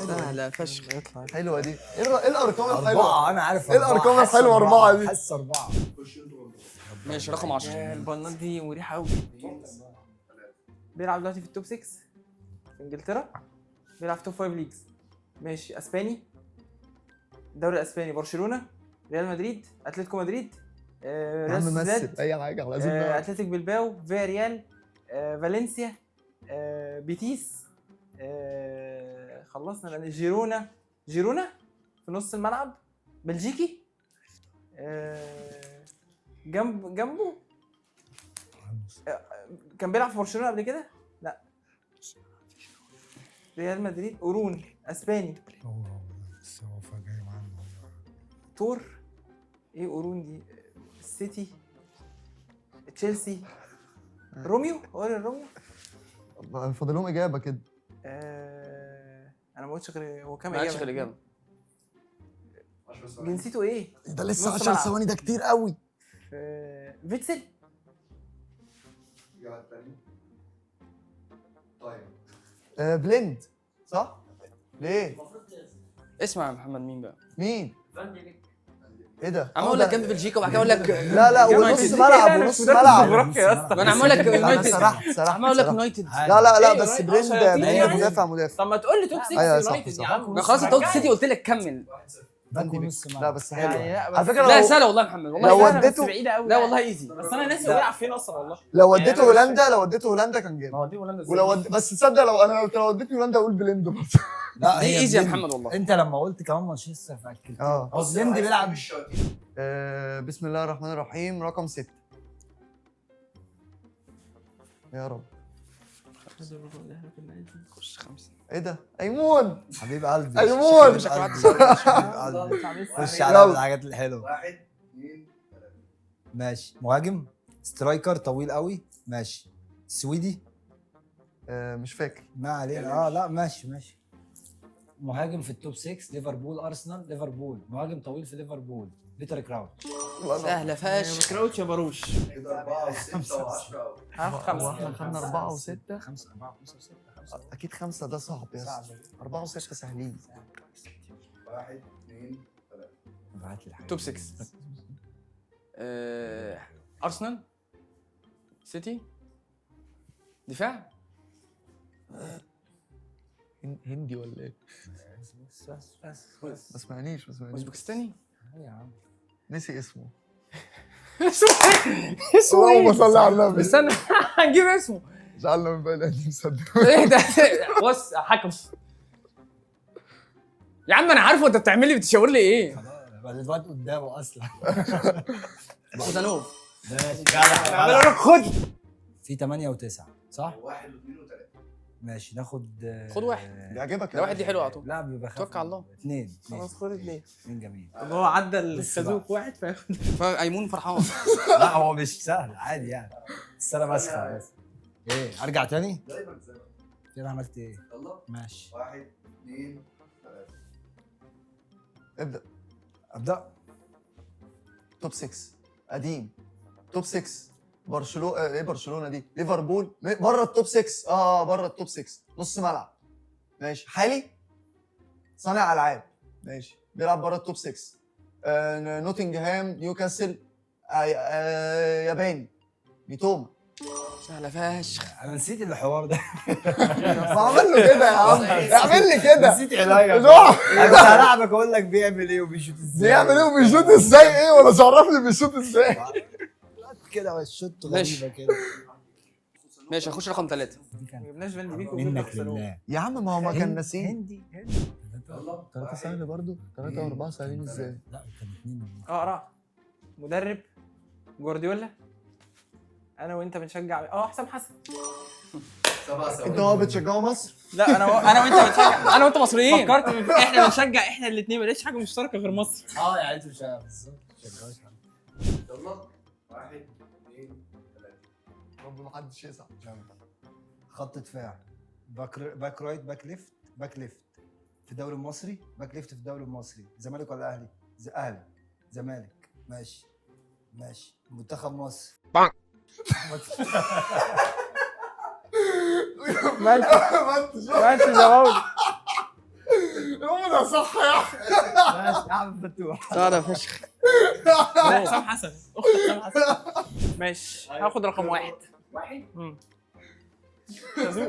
سهله فشخ. حلوه دي. ايه الارقام الحلوه؟ 4. انا عارف ايه الارقام الحلوه 4 دي؟ حاسس 4. خش انتوا. ماشي رقم 10. البنات دي مريحه قوي. 2 3. بيلعب دلوقتي في التوب 6 في انجلترا. بيلعب في توب 5 ليجز. ماشي. اسباني. الدوري الاسباني. برشلونه. ريال مدريد. اتلتيكو مدريد. يا ريال عم سوسيداد. مثل اي حاجه لازم نعرف. اتلتيك بلباو. فيا ريال. فالنسيا. بيتيس. خلصنا لان جيرونا في نص الملعب. بلجيكي. جنبه كان بيلعب في برشلونه قبل كده. لا. ريال مدريد. اورون. اسباني. هو جاي معانا. تور. ايه اورون دي؟ السيتي. تشيلسي. روميو. هو روميو. فاضل لهم اجابه كده. انا ما قلتش غير هو كام ما عادش اجابه. غير اجابه. 10 ثواني. جنسيته ايه؟ ده لسه نص 10 ملعب. ثواني، ده كتير قوي. فيتسل. الإجابة التانية. طيب بليند. صح؟ ليه؟ المفروض اسمع يا محمد مين بقى؟ مين؟ فان دي بيك. ايه ده؟ عم اقول لك جنب بلجيكا وبعد كده اقول لك لا ونص يونايتد. ملعب ونص ملعب. جغرافيا يا اسطى. ما انا عم اقول لك انا يونايتد. سرحت عم اقول لك سرحت. يونايتد. لا إيه بس يونايتد؟ بليند عشان بليند مدافع. طب ما تقول لي توب 6 أيوة، صح، يونايتد صح. يا عم. ما خلاص انت قلت سيتي قلت لك كمل. 1-0. باكو نص ملعب. لا بس حلو. يعني لا، بس على فكره لا لو سهله والله يا محمد والله لو سهلة بس وديته- بعيدة قوي لا يعني. والله ايزي. بس انا ناسي هو بيلعب فين اصلا والله. لو يعني وديته أنا مش هولندا كان ما جامد. هو دي هولندا إزاي؟ بس تصدق لو وديتني هولندا اقول بليند برضه. لا دي هي ايزي يا بليند. محمد والله. انت لما قلت كمان مانشستر فاكلت. اه. هو بليند بيلعب. مش شاطين. بسم الله الرحمن الرحيم. رقم 6. يا رب. خش 5. ايه ده؟ ايمون. حبيب قلبي. أيمون. حبيب قلبي. خش على يلا. الحاجات الحلوه. 1 2 3. ماشي. مهاجم. سترايكر طويل قوي. ماشي. سويدي. مش فاكر. ما علينا. لا ماشي. مهاجم في التوب 6. ليفربول. ارسنال. ليفربول. مهاجم طويل في ليفربول. بيتر كراوتش. سهله فشخ. كراوتش يا باروش. كده 4 و6 و10. عارف هو 5. احنا خدنا 4 و6. 5 4 5 6 5. اكيد 5 ده صعب يا صعب. اسطى. 4 و6 سهلين. 1 2 3. ابعت لي حاجه. توب 6. ارسنال. سيتي. دفاع. هندي ولا ايه؟ ما سمعنيش اوزبكستاني. ايه يا عم؟ نسي اسمه. اسمه اللهم ايه؟ صل على النبي. استنى هنجيب اسمه. جعلنا من بين ايدي مصدق. ايه ده؟ بص يا حكم يا عم انا عارفه انت بتعمل لي بتشاور لي ايه؟ خلاص الواد قدامه اصلا. خوزانوف. ماشي اعمل لك خد. في 8 و9 صح؟ 1 و2 و3. ماشي ناخد خد واحد. بيعجبك ده واحد دي حلوه على طول. لا بيبقى خف. توكل على الله. 2 خلاص خد 2. 2 جميل. طب هو عدى الخازوق واحد فياخد. فايمون فرحان. لا هو مش سهل عادي يعني. بس انا بسخن بس. ايه ارجع تاني؟ دايما زي ما كده عملت ايه؟ يلا ماشي 1 2 3. ابدا. ابدا. توب 6 قديم. توب 6 برشلونه. ايه برشلونه دي؟ ليفربول بره التوب 6. بره التوب 6. نص ملعب. ماشي. حالي صانع العاب. ماشي. بيلعب بره التوب 6. نوتنجهام، نيوكاسل. ياباني. ميتوما. سهله فشخ. انا نسيت الحوار ده. ما اعمل له كده يا عم. اعمل لي كده. نسيت علاجك. روح. انا مش هلعبك اقول لك بيعمل ايه وبيشوط ازاي. بيعمل ايه وبيشوط ازاي؟ ايه ولا تعرفني بيشوط ازاي؟ كده والشوط ماشي. غريبه كده. ماشي هخش رقم 3. ما جبناش فان ديك منك لله. يا عم ما هو ما كان ناسين. هندي. يلا 3 سهل برضو. 3 و4 سهلين ازاي؟ لا كان 2. اقرا. مدرب جوارديولا. انا وانت بنشجع حسام حسن. 7 انت هو بتشجعوا مصر؟ لا انا وانت بنشجع. انا وانت مصريين. فكرت احنا بنشجع احنا الاثنين ما لقيتش حاجه مشتركه غير مصر. يعني انت مش عارف بالظبط. يلا 1 2 3. رب ما حدش يزعل. خط دفاع. باك رايت، باك ليفت في الدوري المصري، باك ليفت في الدوري المصري. زمالك ولا اهلي؟ اهلي. زمالك. ماشي. منتخب مصر. ما انت زواوي. هو ده صح يا اخي. ماشي يا عم فتوح. سهله فشخ. حسام حسن. اخت حسام حسن. ماشي هاخد رقم 1. خازوق.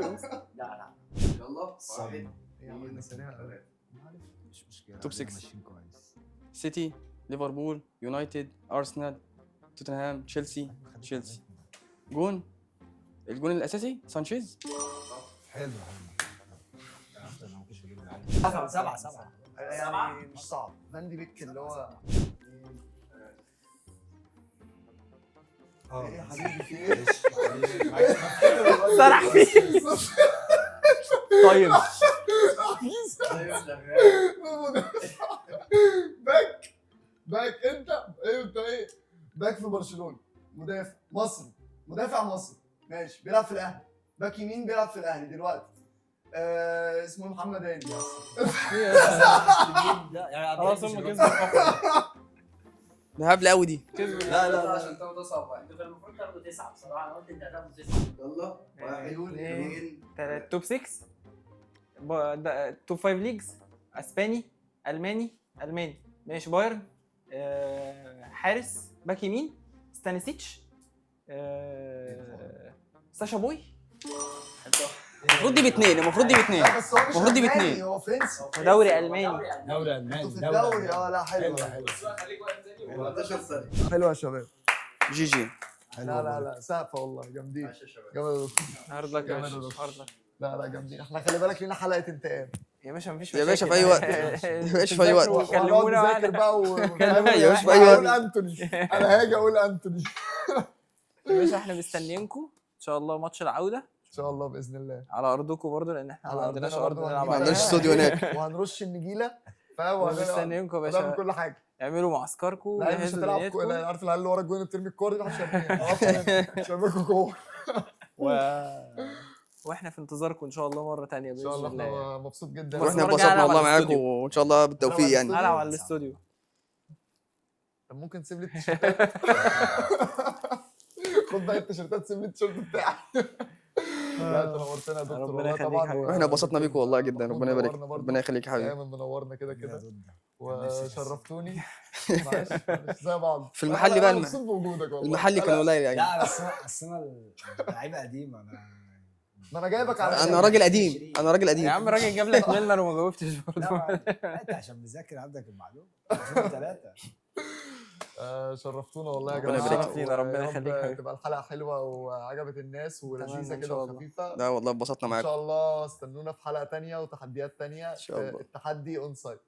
لا يلا 1 2 3. مش مشكله. توب 6. ماشيين كويس. سيتي، ليفربول، يونايتد، ارسنال، توتنهام، تشيلسي. الجون الاساسي سانشيز. حلو. 7 يعني مش صعب. فان دي بيك اللي هو ايه يا حبيبي في ايه؟ سرح فيه. طيب باك انت ايه؟ باك في برشلونه. مدافع مصري. ماشي. بيلعب في الاهلي. باك يمين بيلعب في الاهلي دلوقتي. اسمه محمد هاني. خلاص هم كسبوا. ده هبل قوي دي. لا عشان تاخد صعب واحد. انتوا كان المفروض تاخدوا 9 بصراحه. انا قلت انت هتاخدوا 9. يلا 1 2 3. توب 6. توب 5 ليجز. اسباني، الماني. ماشي. بايرن. حارس باك يمين ستانيسيتش. ساشا بوي. المفروض دي باثنين. بس هو مش المفروض دي ألماني، باتنين. هو فرنسي. دوري الماني. دوري الماني. في الدوري. لا حلو. خليك واحد تاني 14 ثانية. حلو يا شباب. جي. لا سقفه والله جامدين. ماشي يا شباب. جامد. هارد لك يا جامد. باشا. هارد لك لا جامدين. احنا خلي بالك لينا حلقه انتقام. يا باشا مفيش يا باشا مشاكل. في أي وقت. يا باشا في أي وقت. وكلمونا نذاكر بقى يا باشا في أي اقول وقت. انتوني. انا هاجي اقول انتوني. يا باشا احنا مستنيينكم ان شاء الله ماتش العوده ان شاء الله باذن الله. على ارضكم برضه لان احنا على ما عندناش أرضنا ارض برضه نلعب هنجيب. ما عندناش عليها. استوديو هناك. وهنرش النجيله. فاهم. ومستنيينكم يا هنعمل باشا. كل حاجه. اعملوا معسكركم. لا مش جهزوا هتلعب دنيتكم. لا عارف العيال اللي ورا الجون بترمي الكوره دي مش هرميها كوره. واحنا في انتظاركم ان شاء الله مره ثانيه ان باذن شاء الله. الله. احنا مبسوط جدا. بس واحنا مرة انبسطنا جاية والله ألعب على معاكم الاستوديو. وان شاء الله بالتوفيق يعني. هلعب على الاستوديو. طب ممكن تسيب لي التيشيرتات. خد بقى التيشيرتات سيب لي التيشيرت بتاعي. لا انت نورتنا يا دكتور ربنا والله يخليك طبعا. حبيبي. واحنا انبسطنا بيكم والله جدا. ربنا يبارك. منورنا برضه. ربنا يخليك يا حبيبي. دايما منورنا كده كده وشرفتوني. معلش زي بعض. في المحل بقى مبسوط بوجودك والله. المحلي كان قليل يعني. لا بس انا لعيبه قديمه. انا ما انا جايبك على انا راجل قديم، انا راجل قديم. يا عم راجل جاب لك ميلنر وما جاوبتش لا برضه. ما- انت عشان مذاكر عندك المعلومه 2003. شرفتونا والله يا ربنا جماعه. يبارك فينا، ربنا ويا رب يخليك حبيبي. تبقى الحلقه حلوه وعجبت الناس ولذيذه إن كده شاء الله. وخفيفه. لا والله اتبسطنا ان معاكم شاء الله استنونا في حلقه تانية وتحديات تانية. إن شاء الله. التحدي اون سايت.